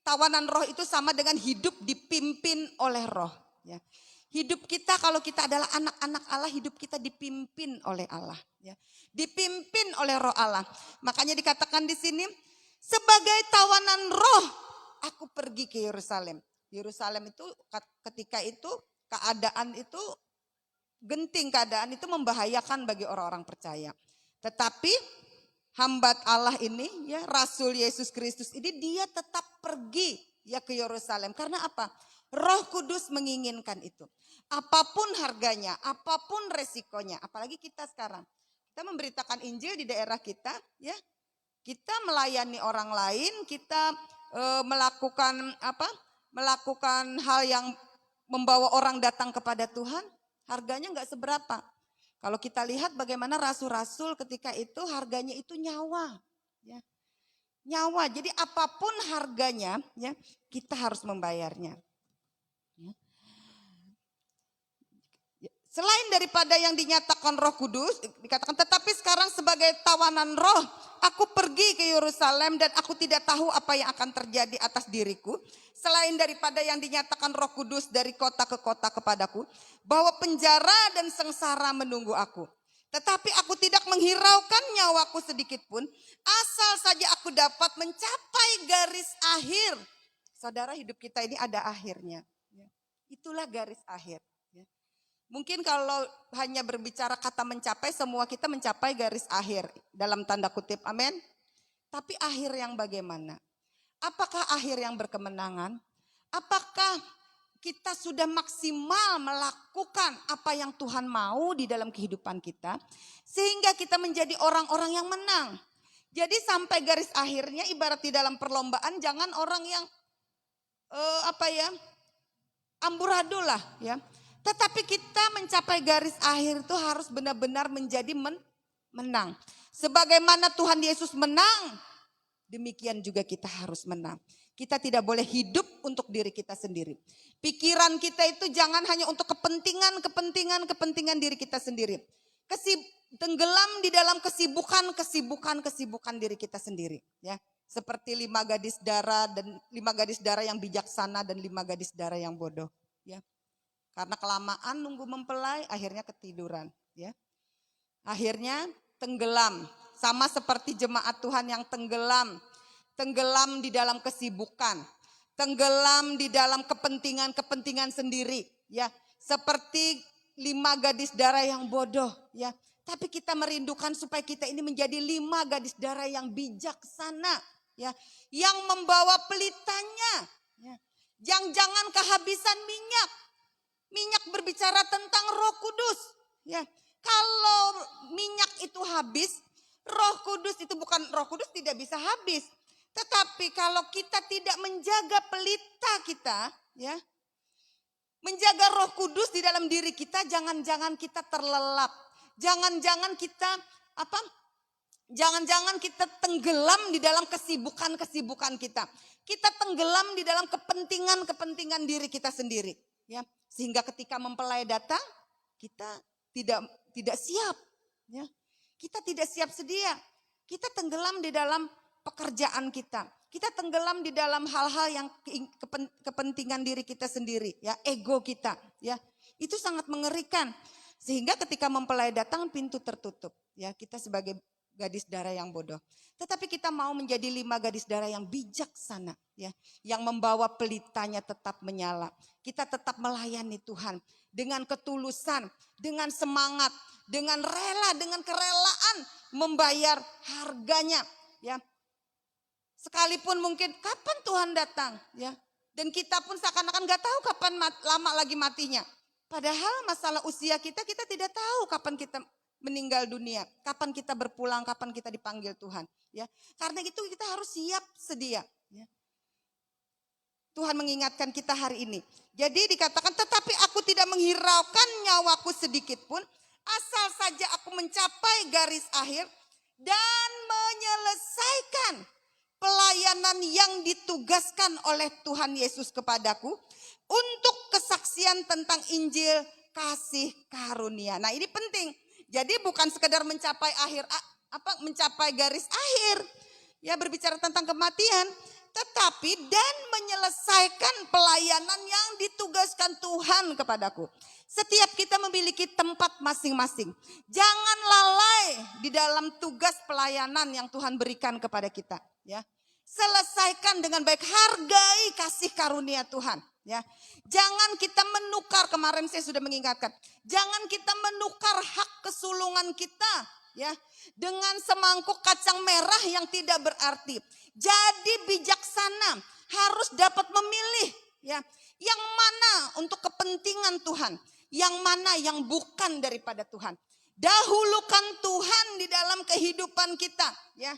tawanan roh itu sama dengan hidup dipimpin oleh roh. Ya. Hidup kita kalau kita adalah anak-anak Allah, hidup kita dipimpin oleh Allah. Ya. Dipimpin oleh roh Allah. Makanya dikatakan di sini, sebagai tawanan roh, aku pergi ke Yerusalem. Yerusalem itu ketika itu keadaan itu genting, keadaan itu membahayakan bagi orang-orang percaya. Tetapi hamba Allah ini, ya, Rasul Yesus Kristus ini, dia tetap pergi, ya, ke Yerusalem. Karena apa? Roh Kudus menginginkan itu. Apapun harganya, apapun resikonya, apalagi kita sekarang. Kita memberitakan Injil di daerah kita, ya. Kita melayani orang lain, kita melakukan hal yang membawa orang datang kepada Tuhan, harganya nggak seberapa. Kalau kita lihat bagaimana rasul-rasul ketika itu harganya itu nyawa, ya. Nyawa. Jadi apapun harganya, ya, kita harus membayarnya. Ya. Selain daripada yang dinyatakan Roh Kudus, dikatakan tetapi sekarang sebagai tawanan roh, aku pergi ke Yerusalem dan aku tidak tahu apa yang akan terjadi atas diriku. Selain daripada yang dinyatakan Roh Kudus dari kota ke kota kepadaku, bahwa penjara dan sengsara menunggu aku. Tetapi aku tidak menghiraukan nyawaku sedikit pun, asal saja aku dapat mencapai garis akhir. Saudara, hidup kita ini ada akhirnya. Itulah garis akhir. Mungkin kalau hanya berbicara kata mencapai, semua kita mencapai garis akhir dalam tanda kutip, amin. Tapi akhir yang bagaimana? Apakah akhir yang berkemenangan? Apakah kita sudah maksimal melakukan apa yang Tuhan mau di dalam kehidupan kita, sehingga kita menjadi orang-orang yang menang? Jadi sampai garis akhirnya ibarat di dalam perlombaan, jangan orang yang amburadul lah, ya. Tetapi kita mencapai garis akhir itu harus benar-benar menjadi menang. Sebagaimana Tuhan Yesus menang, demikian juga kita harus menang. Kita tidak boleh hidup untuk diri kita sendiri. Pikiran kita itu jangan hanya untuk kepentingan diri kita sendiri. Tenggelam di dalam kesibukan diri kita sendiri. Ya, seperti 5 gadis darah yang bijaksana dan 5 gadis darah yang bodoh. Ya. Karena kelamaan nunggu mempelai, akhirnya ketiduran, ya. Akhirnya tenggelam, sama seperti jemaat Tuhan yang tenggelam di dalam kesibukan, tenggelam di dalam kepentingan sendiri, ya. Seperti 5 gadis darah yang bodoh, ya. Tapi kita merindukan supaya kita ini menjadi 5 gadis darah yang bijaksana, ya, yang membawa pelitanya, ya. Jangan kehabisan minyak. Minyak berbicara tentang Roh Kudus, ya. Kalau minyak itu habis, Roh Kudus tidak bisa habis. Tetapi kalau kita tidak menjaga pelita kita, ya, menjaga Roh Kudus di dalam diri kita, jangan-jangan kita terlelap, jangan-jangan kita tenggelam di dalam kesibukan kita. Kita tenggelam di dalam kepentingan diri kita sendiri, ya. Sehingga ketika mempelai datang, kita tidak siap, ya. Kita tidak siap sedia. Kita tenggelam di dalam pekerjaan kita. Kita tenggelam di dalam hal-hal yang kepentingan diri kita sendiri, ya, ego kita, ya. Itu sangat mengerikan. Sehingga ketika mempelai datang pintu tertutup, ya, kita sebagai gadis darah yang bodoh. Tetapi kita mau menjadi 5 gadis darah yang bijaksana, ya, yang membawa pelitanya tetap menyala. Kita tetap melayani Tuhan dengan ketulusan, dengan semangat, dengan rela, dengan kerelaan membayar harganya, ya. Sekalipun mungkin kapan Tuhan datang, ya. Dan kita pun seakan-akan gak tahu kapan lama lagi matinya. Padahal masalah usia kita tidak tahu kapan kita meninggal dunia, kapan kita berpulang, kapan kita dipanggil Tuhan, ya. Karena itu kita harus siap sedia, ya. Tuhan mengingatkan kita hari ini. Jadi dikatakan, tetapi aku tidak menghiraukan nyawaku sedikit pun, asal saja aku mencapai garis akhir dan menyelesaikan pelayanan yang ditugaskan oleh Tuhan Yesus kepadaku untuk kesaksian tentang Injil kasih karunia. Nah, ini penting. Jadi bukan sekedar mencapai mencapai garis akhir, ya, berbicara tentang kematian, tetapi dan menyelesaikan pelayanan yang ditugaskan Tuhan kepadaku. Setiap kita memiliki tempat masing-masing. Jangan lalai di dalam tugas pelayanan yang Tuhan berikan kepada kita, ya. Selesaikan dengan baik, hargai kasih karunia Tuhan, ya. Jangan kita menukar, kemarin saya sudah mengingatkan, jangan kita menukar hak kesulungan kita, ya, dengan semangkuk kacang merah yang tidak berarti. Jadi bijaksana, harus dapat memilih, ya, yang mana untuk kepentingan Tuhan, yang mana yang bukan daripada Tuhan. Dahulukan Tuhan di dalam kehidupan kita, ya.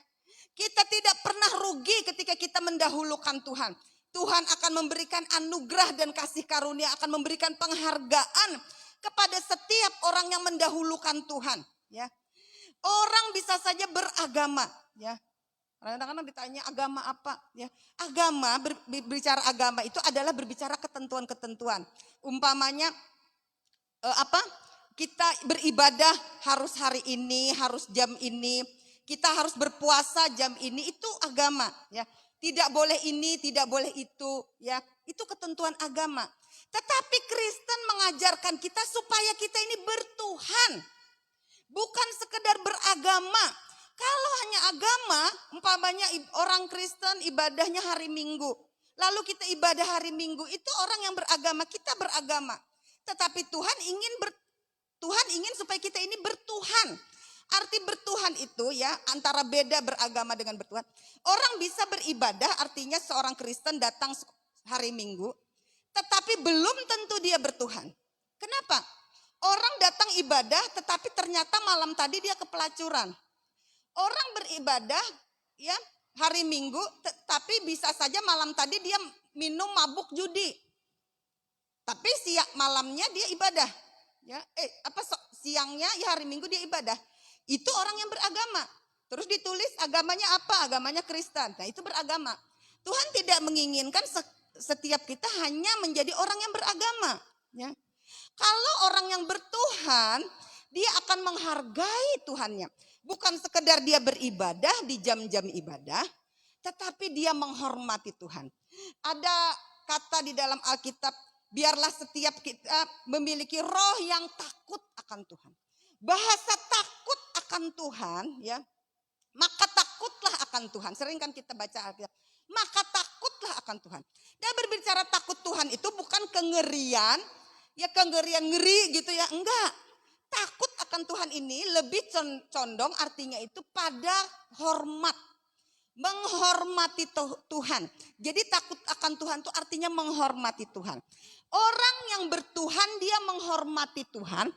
Kita tidak pernah rugi ketika kita mendahulukan Tuhan. Tuhan akan memberikan anugerah dan kasih karunia, akan memberikan penghargaan kepada setiap orang yang mendahulukan Tuhan, ya. Orang bisa saja beragama, ya. Kadang-kadang ditanya agama apa, ya. Agama, berbicara agama itu adalah berbicara ketentuan-ketentuan. Umpamanya kita beribadah harus hari ini, harus jam ini. Kita harus berpuasa jam ini, itu agama, ya. Tidak boleh ini, tidak boleh itu, ya. Itu ketentuan agama. Tetapi Kristen mengajarkan kita supaya kita ini bertuhan. Bukan sekedar beragama. Kalau hanya agama, umpamanya orang Kristen ibadahnya hari Minggu. Lalu kita ibadah hari Minggu, itu orang yang beragama, kita beragama. Tetapi Tuhan ingin supaya kita ini bertuhan. Arti bertuhan itu, ya, antara beda beragama dengan bertuhan. Orang bisa beribadah, artinya seorang Kristen datang hari Minggu, tetapi belum tentu dia bertuhan. Kenapa? Orang datang ibadah tetapi ternyata malam tadi dia kepelacuran. Orang beribadah, ya, hari Minggu tetapi bisa saja malam tadi dia minum mabuk judi. Tapi malamnya dia ibadah. Ya, siangnya ya hari Minggu dia ibadah. Itu orang yang beragama. Terus ditulis agamanya apa? Agamanya Kristen. Nah, itu beragama. Tuhan tidak menginginkan setiap kita hanya menjadi orang yang beragama, ya. Kalau orang yang bertuhan, dia akan menghargai Tuhannya. Bukan sekedar dia beribadah di jam-jam ibadah, tetapi dia menghormati Tuhan. Ada kata di dalam Alkitab, biarlah setiap kita memiliki roh yang takut akan Tuhan. Bahasa takut akan Tuhan, ya. Maka takutlah akan Tuhan. Sering kan kita baca Alkitab. Maka takutlah akan Tuhan. Dan berbicara takut Tuhan itu bukan kengerian, ya, kengerian ngeri gitu, ya. Enggak. Takut akan Tuhan ini lebih condong artinya itu pada hormat. Menghormati Tuhan. Jadi takut akan Tuhan itu artinya menghormati Tuhan. Orang yang bertuhan dia menghormati Tuhan,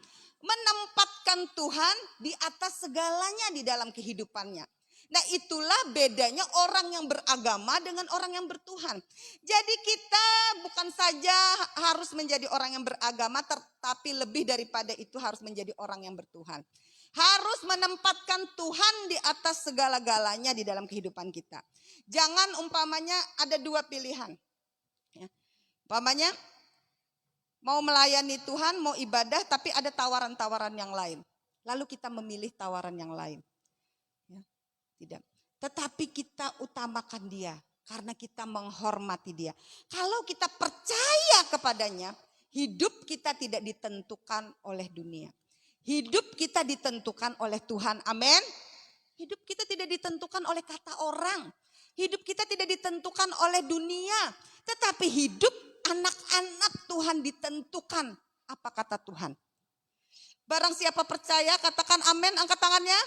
menempatkan Tuhan di atas segalanya di dalam kehidupannya. Nah, itulah bedanya orang yang beragama dengan orang yang bertuhan. Jadi kita bukan saja harus menjadi orang yang beragama, tetapi lebih daripada itu harus menjadi orang yang bertuhan. Harus menempatkan Tuhan di atas segala-galanya di dalam kehidupan kita. Jangan umpamanya ada 2 pilihan. Ya. Umpamanya mau melayani Tuhan, mau ibadah, tapi ada tawaran-tawaran yang lain. Lalu kita memilih tawaran yang lain. Ya. Tidak. Tetapi kita utamakan dia karena kita menghormati dia. Kalau kita percaya kepadanya, hidup kita tidak ditentukan oleh dunia. Hidup kita ditentukan oleh Tuhan. Amin. Hidup kita tidak ditentukan oleh kata orang. Hidup kita tidak ditentukan oleh dunia. Tetapi hidup anak-anak Tuhan ditentukan. Apa kata Tuhan? Barang siapa percaya, katakan amin, angkat tangannya.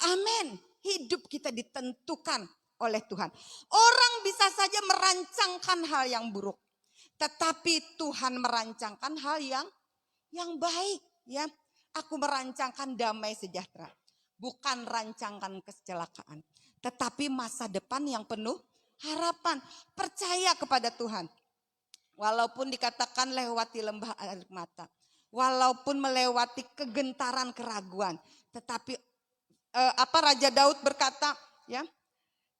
Amin. Hidup kita ditentukan oleh Tuhan. Orang bisa saja merancangkan hal yang buruk. Tetapi Tuhan merancangkan hal yang baik. Ya, aku merancangkan damai sejahtera. Bukan rancangan kecelakaan. Tetapi masa depan yang penuh harapan. Percaya kepada Tuhan. Walaupun dikatakan lewati lembah air mata. Walaupun melewati kegentaran keraguan. Tetapi Raja Daud berkata, ya,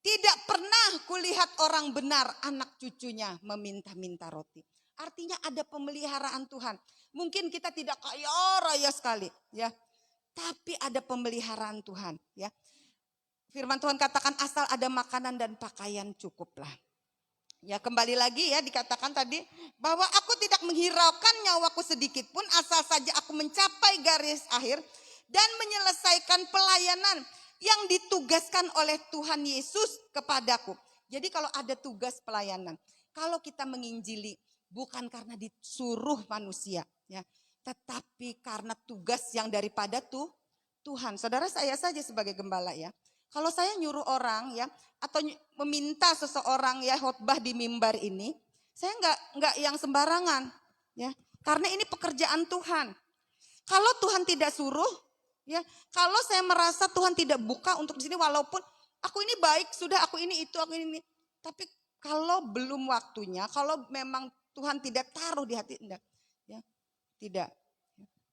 tidak pernah kulihat orang benar anak cucunya meminta-minta roti. Artinya ada pemeliharaan Tuhan. Mungkin kita tidak kaya raya sekali, ya. Tapi ada pemeliharaan Tuhan, ya. Firman Tuhan katakan asal ada makanan dan pakaian cukuplah. Ya, kembali lagi ya dikatakan tadi bahwa aku tidak menghiraukan nyawaku sedikit pun asal saja aku mencapai garis akhir dan menyelesaikan pelayanan yang ditugaskan oleh Tuhan Yesus kepadaku. Jadi kalau ada tugas pelayanan, kalau kita menginjili bukan karena disuruh manusia, ya, tetapi karena tugas yang daripada Tuhan. Saudara, saya saja sebagai gembala ya. Kalau saya nyuruh orang ya atau meminta seseorang ya khotbah di mimbar ini, saya enggak yang sembarangan ya. Karena ini pekerjaan Tuhan. Kalau Tuhan tidak suruh ya, kalau saya merasa Tuhan tidak buka untuk di sini walaupun aku ini baik, sudah aku ini itu, aku ini. Tapi kalau belum waktunya, kalau memang Tuhan tidak taruh di hati enggak ya. Tidak.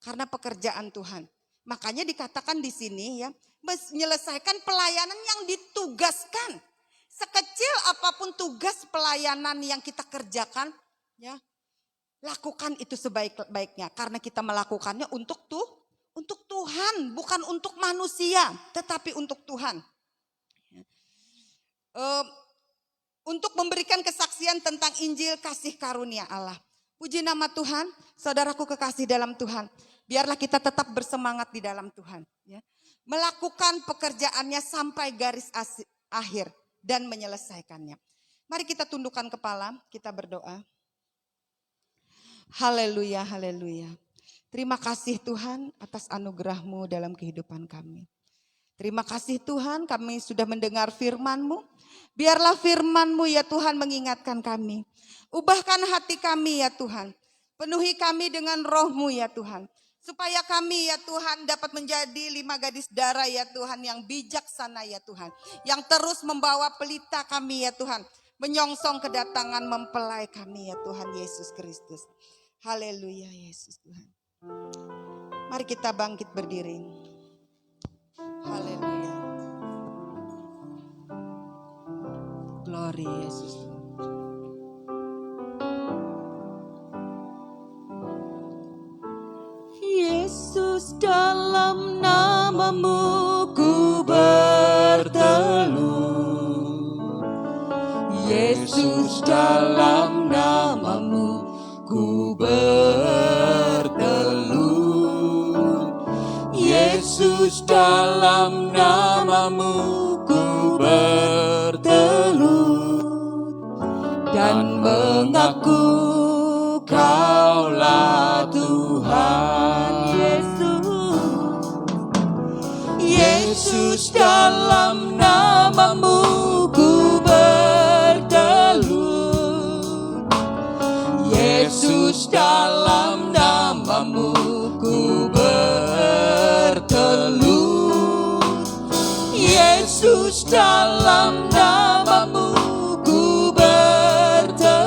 Karena pekerjaan Tuhan. Makanya dikatakan di sini ya, menyelesaikan pelayanan yang ditugaskan. Sekecil apapun tugas pelayanan yang kita kerjakan, ya, lakukan itu sebaik-baiknya. Karena kita melakukannya untuk Tuhan, bukan untuk manusia, tetapi untuk Tuhan. Untuk memberikan kesaksian tentang Injil kasih karunia Allah. Puji nama Tuhan, saudaraku kekasih dalam Tuhan. Biarlah kita tetap bersemangat di dalam Tuhan. Ya. Melakukan pekerjaannya sampai garis akhir dan menyelesaikannya. Mari kita tundukkan kepala, kita berdoa. Haleluya, haleluya. Terima kasih Tuhan atas anugerah-Mu dalam kehidupan kami. Terima kasih Tuhan kami sudah mendengar firman-Mu. Biarlah firman-Mu ya Tuhan mengingatkan kami. Ubahkan hati kami ya Tuhan. Penuhi kami dengan roh-Mu ya Tuhan. Supaya kami ya Tuhan dapat menjadi 5 gadis darah ya Tuhan yang bijaksana ya Tuhan. Yang terus membawa pelita kami ya Tuhan. Menyongsong kedatangan mempelai kami ya Tuhan Yesus Kristus. Haleluya Yesus Tuhan. Mari kita bangkit berdiri. Haleluya. Glory Yesus Tuhan. Yesus dalam nama-Mu ku berteluh. Yesus dalam nama-Mu ku berteluh. Yesus dalam nama-Mu ku berteluh. Dan mengaku Kaulah Tuhan. Yesus dalam nama-Mu ku berteluh. Yesus dalam nama-Mu ku berteluh. Yesus dalam nama-Mu ku berteluh.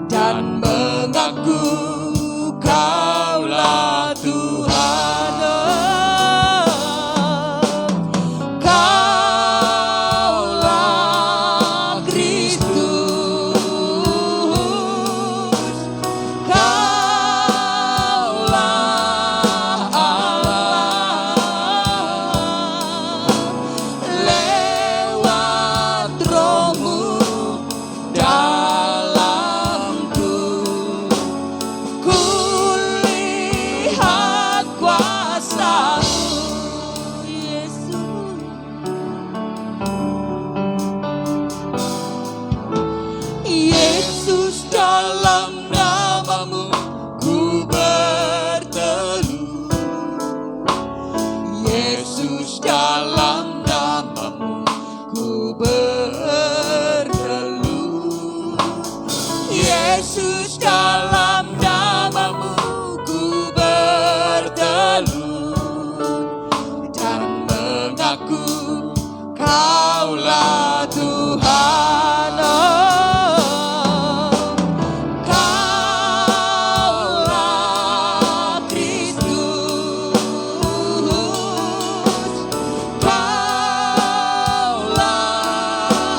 Dan mengaku Kaulah Tuhan. Kaulah Kristus. Kaulah Allah. Yesus, dalam namamu ku berteduh. Yesus, dalam namamu ku berteduh dan mengaku Kaulah Tuhan. Kaulah Kristus. Kaulah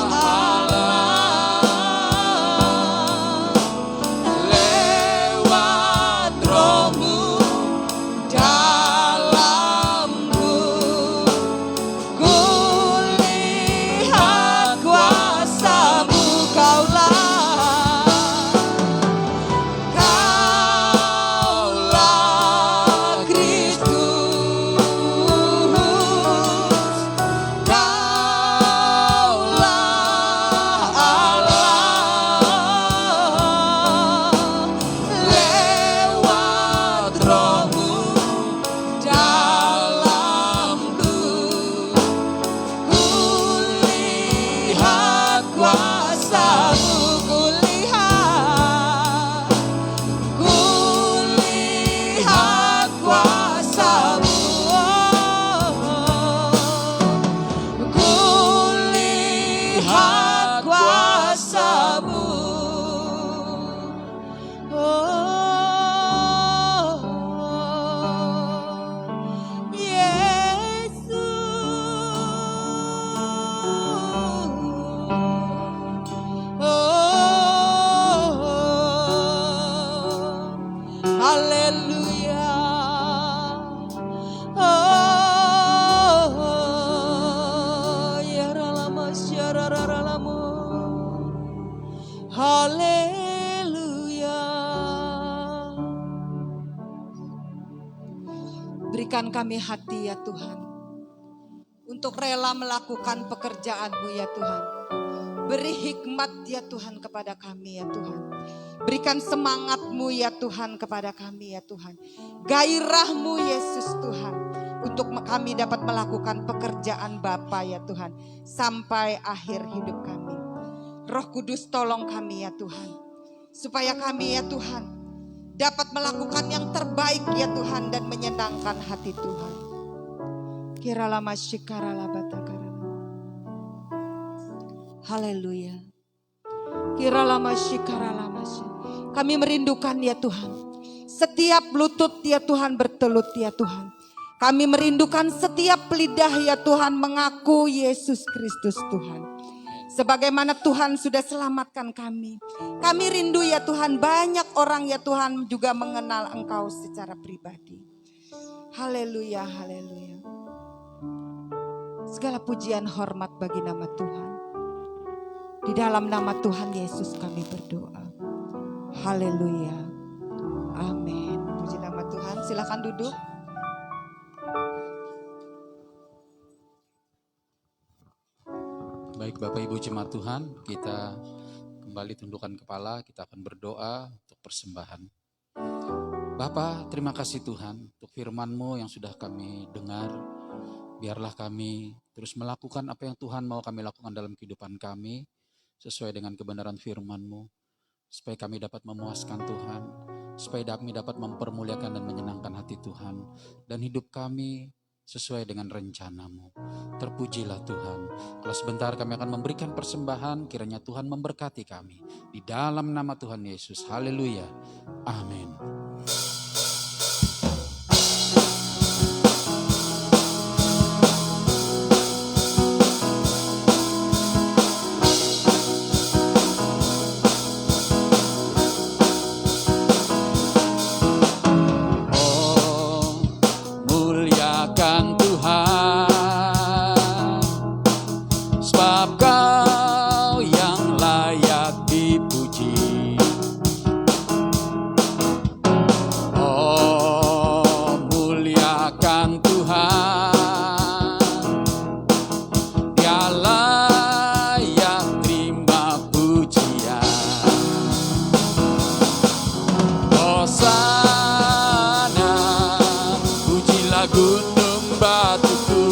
Allah. Lewat Roh-Mu dalamku, kulihat kuasa-Mu. Kaulah Kristus. Kaulah Allah. Lewat Roh-Mu dalamku, kulihat kuasa-Mu, kulihat kuasa-Mu, kulihat kuasa-Mu. Haleluya. Ya ralama syarararalamu. Haleluya. Berikan kami hati ya Tuhan, untuk rela melakukan pekerjaan-Mu ya Tuhan. Beri hikmat ya Tuhan kepada kami ya Tuhan. Berikan semangat-Mu ya Tuhan kepada kami ya Tuhan. Gairah-Mu Yesus Tuhan, untuk kami dapat melakukan pekerjaan Bapa ya Tuhan, sampai akhir hidup kami. Roh Kudus tolong kami ya Tuhan, supaya kami ya Tuhan dapat melakukan yang terbaik ya Tuhan dan menyenangkan hati Tuhan. Kirala masyikarala batakara. Haleluya. Kirala masyikarala masyi. Kami merindukan ya Tuhan, setiap lutut ya Tuhan bertelut ya Tuhan. Kami merindukan setiap lidah ya Tuhan mengaku Yesus Kristus Tuhan. Sebagaimana Tuhan sudah selamatkan kami. Kami rindu ya Tuhan, banyak orang ya Tuhan juga mengenal Engkau secara pribadi. Haleluya, haleluya. Segala pujian hormat bagi nama Tuhan. Di dalam nama Tuhan Yesus kami berdoa. Haleluya. Amin. Puji nama Tuhan. Silakan duduk. Baik Bapak Ibu jemaat Tuhan, kita kembali tundukkan kepala, kita akan berdoa untuk persembahan. Bapa, terima kasih Tuhan untuk firman-Mu yang sudah kami dengar. Biarlah kami terus melakukan apa yang Tuhan mau kami lakukan dalam kehidupan kami, sesuai dengan kebenaran firman-Mu, supaya kami dapat memuaskan Tuhan, supaya kami dapat mempermuliakan dan menyenangkan hati Tuhan, dan hidup kami sesuai dengan rencana-Mu. Terpujilah Tuhan. Kalau sebentar kami akan memberikan persembahan, kiranya Tuhan memberkati kami. Di dalam nama Tuhan Yesus. Haleluya. Amin. Gunung batuku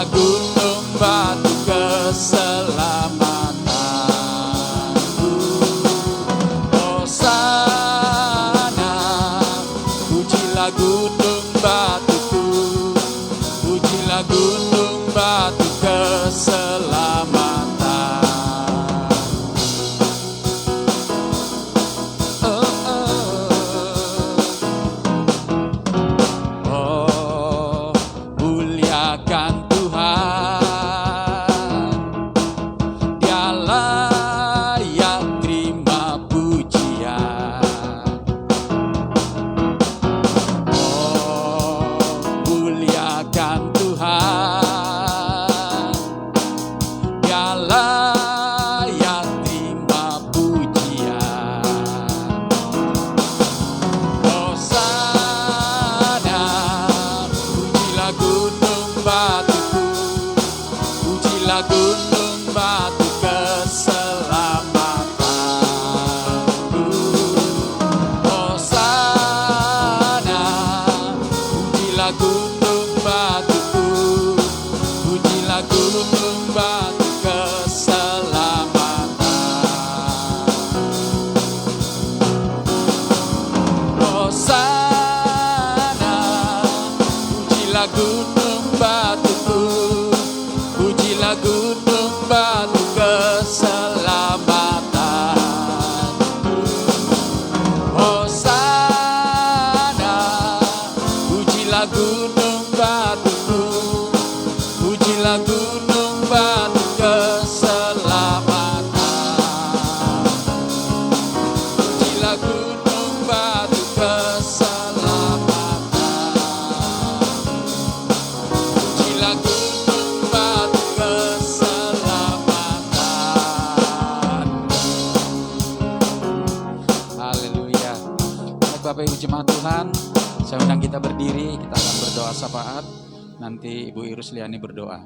pujilah gunung batu keselamatanku. Hosana, pujilah gunung batuku, pujilah gunung batu keselamatan. Oh, muliakan Tuhan, Dia layak terima pujian. Oh, muliakan Tuhan, Dia layak terima pujian. Hosana, pujilah gunung batuku, pujilah gunung batu keselamatanku. Hosana, pujilah gunung batuku, pujilah gunung batu keselamatan. Hosana, pujilah gunung batuku, pujilah gunung batu keselamatanku. Hosana, pujilah gunung batuku, pujilah gunung batu keselamatan. Pujilah gunung batu keselamatan, pujilah gunung batu keselamatan. Haleluya. Baik Bapak Ibu jemaat Tuhan, saya undang kita berdiri, kita akan berdoa syafaat. Nanti Ibu Irus Liani berdoa.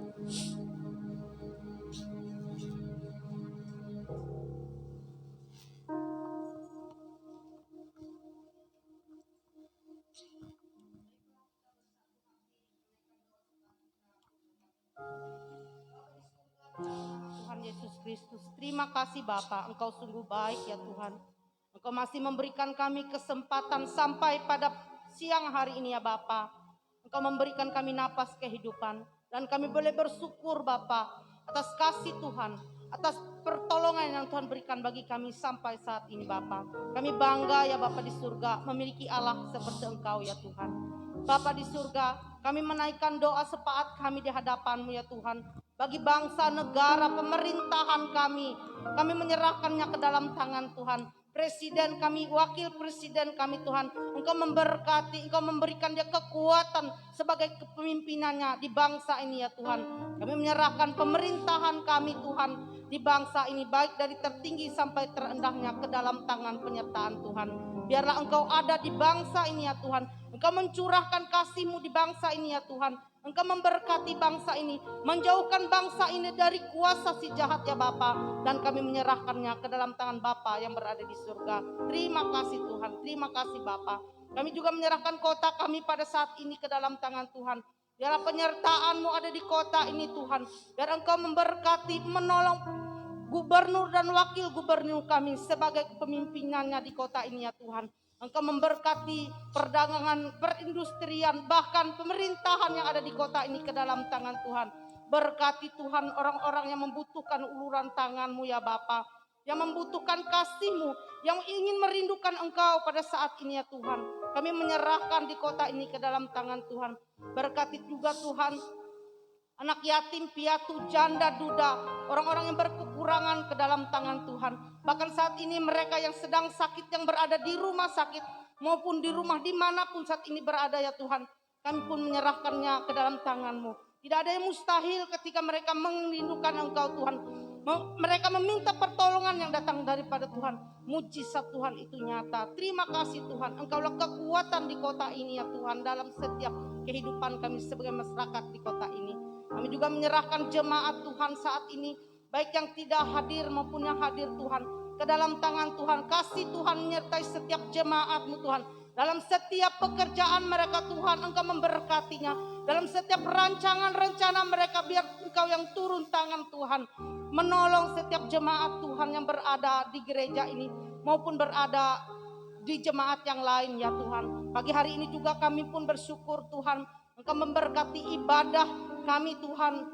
Tuhan Yesus Kristus, terima kasih Bapa, Engkau sungguh baik ya Tuhan. Engkau masih memberikan kami kesempatan sampai pada siang hari ini ya Bapa. Engkau memberikan kami napas kehidupan dan kami boleh bersyukur Bapa atas kasih Tuhan, atas pertolongan yang Tuhan berikan bagi kami sampai saat ini Bapa. Kami bangga ya Bapa di surga memiliki Allah seperti Engkau ya Tuhan. Bapa di surga, kami menaikkan doa sepaat kami di hadapan-Mu ya Tuhan. Bagi bangsa, negara, pemerintahan kami menyerahkannya ke dalam tangan Tuhan. Presiden kami, wakil presiden kami Tuhan, Engkau memberkati, Engkau memberikan dia kekuatan sebagai kepemimpinannya di bangsa ini ya Tuhan. Kami menyerahkan pemerintahan kami Tuhan di bangsa ini, baik dari tertinggi sampai terendahnya ke dalam tangan penyertaan Tuhan. Biarlah Engkau ada di bangsa ini ya Tuhan. Engkau mencurahkan kasih-Mu di bangsa ini ya Tuhan. Engkau memberkati bangsa ini, menjauhkan bangsa ini dari kuasa si jahat ya Bapa, dan kami menyerahkannya ke dalam tangan Bapa yang berada di surga. Terima kasih Tuhan, terima kasih Bapa. Kami juga menyerahkan kota kami pada saat ini ke dalam tangan Tuhan. Biarlah penyertaan-Mu ada di kota ini Tuhan. Biar Engkau memberkati, menolong gubernur dan wakil gubernur kami sebagai pemimpinannya di kota ini ya Tuhan. Engkau memberkati perdagangan, perindustrian, bahkan pemerintahan yang ada di kota ini ke dalam tangan Tuhan. Berkati Tuhan orang-orang yang membutuhkan uluran tangan-Mu ya Bapa, yang membutuhkan kasih-Mu, yang ingin merindukan Engkau pada saat ini ya Tuhan. Kami menyerahkan di kota ini ke dalam tangan Tuhan. Berkati juga Tuhan anak yatim, piatu, janda, duda, orang-orang yang berkekurangan ke dalam tangan Tuhan. Bahkan saat ini mereka yang sedang sakit, yang berada di rumah sakit maupun di rumah dimanapun saat ini berada ya Tuhan. Kami pun menyerahkannya ke dalam tangan-Mu. Tidak ada yang mustahil ketika mereka merindukan Engkau Tuhan. Mereka meminta pertolongan yang datang daripada Tuhan. Mujizat Tuhan itu nyata. Terima kasih Tuhan. Engkaulah kekuatan di kota ini ya Tuhan, dalam setiap kehidupan kami sebagai masyarakat di kota ini. Kami juga menyerahkan jemaat Tuhan saat ini, baik yang tidak hadir maupun yang hadir Tuhan, ke dalam tangan Tuhan. Kasih Tuhan menyertai setiap jemaat-Mu Tuhan. Dalam setiap pekerjaan mereka Tuhan, Engkau memberkatinya. Dalam setiap rancangan rencana mereka, biar Engkau yang turun tangan Tuhan. Menolong setiap jemaat Tuhan yang berada di gereja ini maupun berada di jemaat yang lain ya Tuhan. Pagi hari ini juga kami pun bersyukur Tuhan, Engkau memberkati ibadah kami Tuhan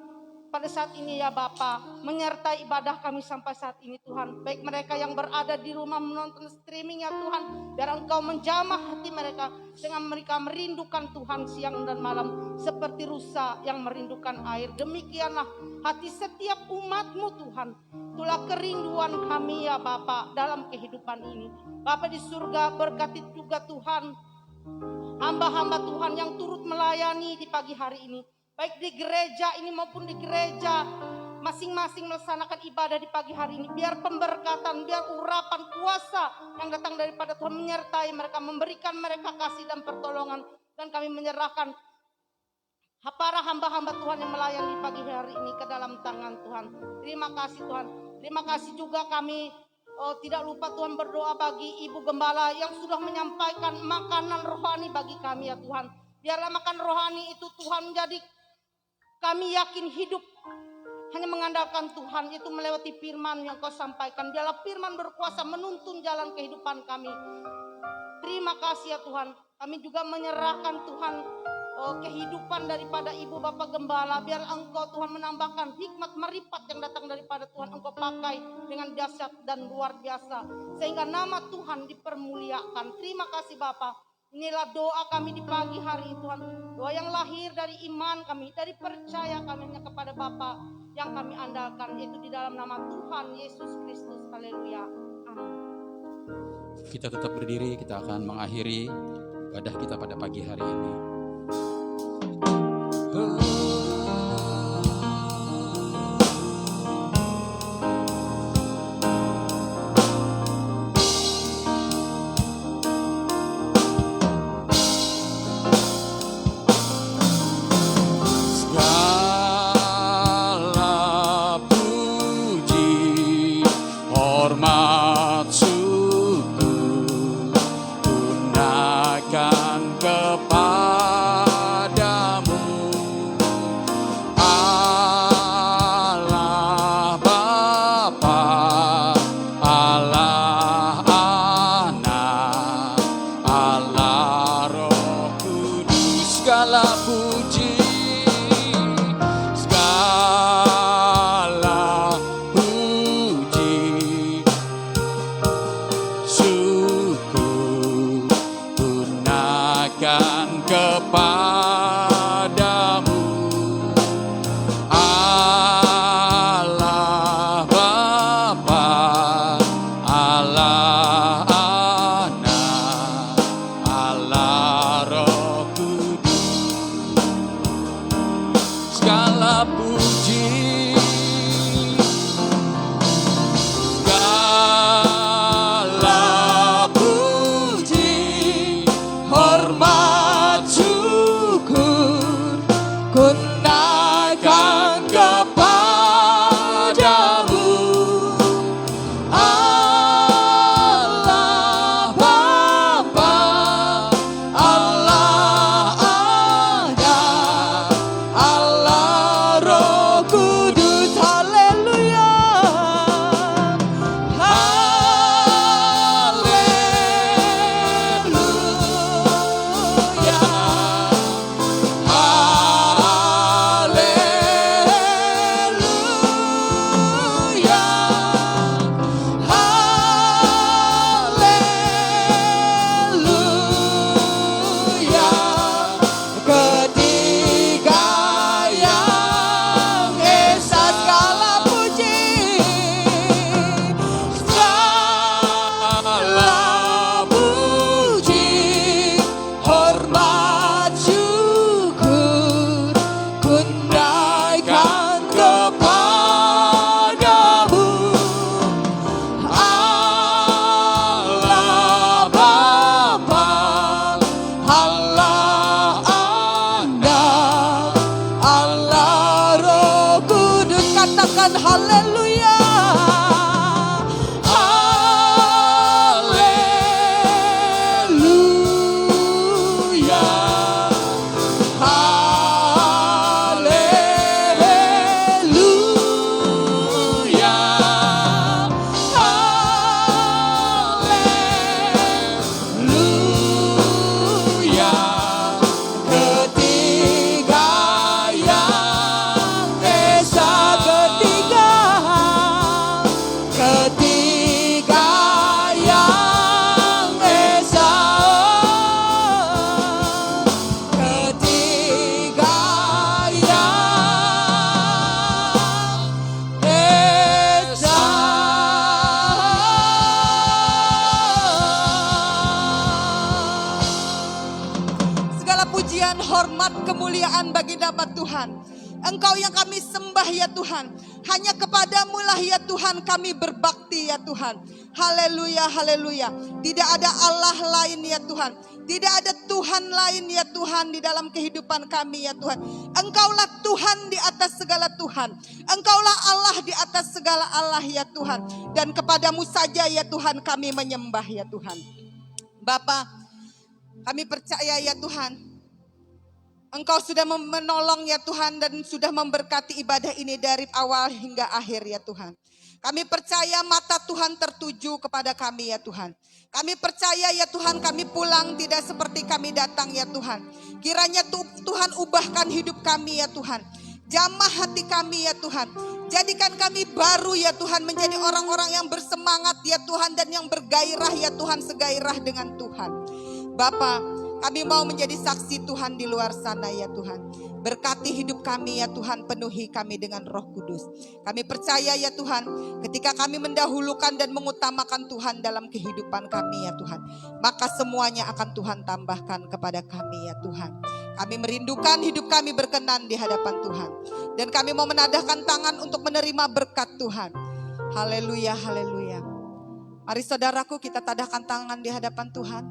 pada saat ini ya Bapa, menyertai ibadah kami sampai saat ini Tuhan. Baik mereka yang berada di rumah menonton streaming ya Tuhan, biar Engkau menjamah hati mereka dengan mereka merindukan Tuhan siang dan malam seperti rusa yang merindukan air. Demikianlah hati setiap umat-Mu Tuhan. Itulah kerinduan kami ya Bapa dalam kehidupan ini. Bapa di surga, berkati juga Tuhan hamba-hamba Tuhan yang turut melayani di pagi hari ini. Baik di gereja ini maupun di gereja masing-masing melaksanakan ibadah di pagi hari ini. Biar pemberkatan, biar urapan kuasa yang datang daripada Tuhan menyertai mereka, memberikan mereka kasih dan pertolongan. Dan kami menyerahkan para hamba-hamba Tuhan yang melayani di pagi hari ini ke dalam tangan Tuhan. Terima kasih Tuhan. Terima kasih juga kami tidak lupa Tuhan berdoa bagi Ibu Gembala yang sudah menyampaikan makanan rohani bagi kami ya Tuhan. Biarlah makan rohani itu Tuhan menjadi kami yakin hidup hanya mengandalkan Tuhan, itu melewati firman yang Kau sampaikan. Biarlah firman berkuasa menuntun jalan kehidupan kami. Terima kasih ya Tuhan. Kami juga menyerahkan Tuhan kehidupan daripada Ibu Bapak Gembala. Biar Engkau Tuhan menambahkan hikmat meripat yang datang daripada Tuhan. Engkau pakai dengan dahsyat dan luar biasa. Sehingga nama Tuhan dipermuliakan. Terima kasih Bapak. Inilah doa kami di pagi hari Tuhan. Doa yang lahir dari iman kami, dari percaya kami hanya kepada Bapa yang kami andalkan. Yaitu di dalam nama Tuhan Yesus Kristus. Haleluya. Amin. Kita tetap berdiri, kita akan mengakhiri ibadah kita pada pagi hari ini. kemuliaan bagi nama Tuhan. Engkau yang kami sembah ya Tuhan. Hanya kepadamu lah ya Tuhan kami berbakti ya Tuhan. Haleluya, haleluya. Tidak ada Allah lain ya Tuhan. Tidak ada Tuhan lain ya Tuhan di dalam kehidupan kami ya Tuhan. Engkaulah Tuhan di atas segala Tuhan. Engkaulah Allah di atas segala Allah ya Tuhan. Dan kepadamu saja ya Tuhan kami menyembah ya Tuhan. Bapa, kami percaya ya Tuhan, Engkau sudah menolong ya Tuhan dan sudah memberkati ibadah ini dari awal hingga akhir ya Tuhan. Kami percaya mata Tuhan tertuju kepada kami ya Tuhan. Kami percaya ya Tuhan kami pulang tidak seperti kami datang ya Tuhan. Kiranya Tuhan ubahkan hidup kami ya Tuhan. Jamah hati kami ya Tuhan. Jadikan kami baru ya Tuhan, menjadi orang-orang yang bersemangat ya Tuhan dan yang bergairah ya Tuhan, segairah dengan Tuhan. Bapa, kami mau menjadi saksi Tuhan di luar sana ya Tuhan. Berkati hidup kami ya Tuhan, penuhi kami dengan Roh Kudus. Kami percaya ya Tuhan, ketika kami mendahulukan dan mengutamakan Tuhan dalam kehidupan kami ya Tuhan, maka semuanya akan Tuhan tambahkan kepada kami ya Tuhan. Kami merindukan hidup kami berkenan di hadapan Tuhan. Dan kami mau menadahkan tangan untuk menerima berkat Tuhan. Haleluya, haleluya. Mari saudaraku kita tadahkan tangan di hadapan Tuhan.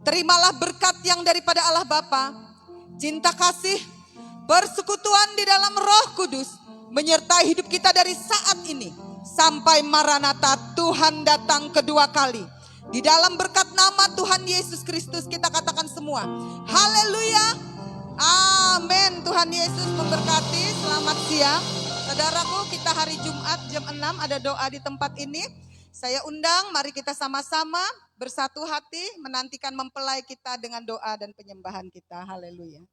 Terimalah berkat yang daripada Allah Bapa, cinta kasih, persekutuan di dalam Roh Kudus menyertai hidup kita dari saat ini sampai Maranatha Tuhan datang kedua kali. Di dalam berkat nama Tuhan Yesus Kristus kita katakan semua, haleluya, amin. Tuhan Yesus memberkati. Selamat siang saudaraku, kita hari Jumat jam 6 ada doa di tempat ini. Saya undang, mari kita sama-sama bersatu hati menantikan mempelai kita dengan doa dan penyembahan kita. Haleluya.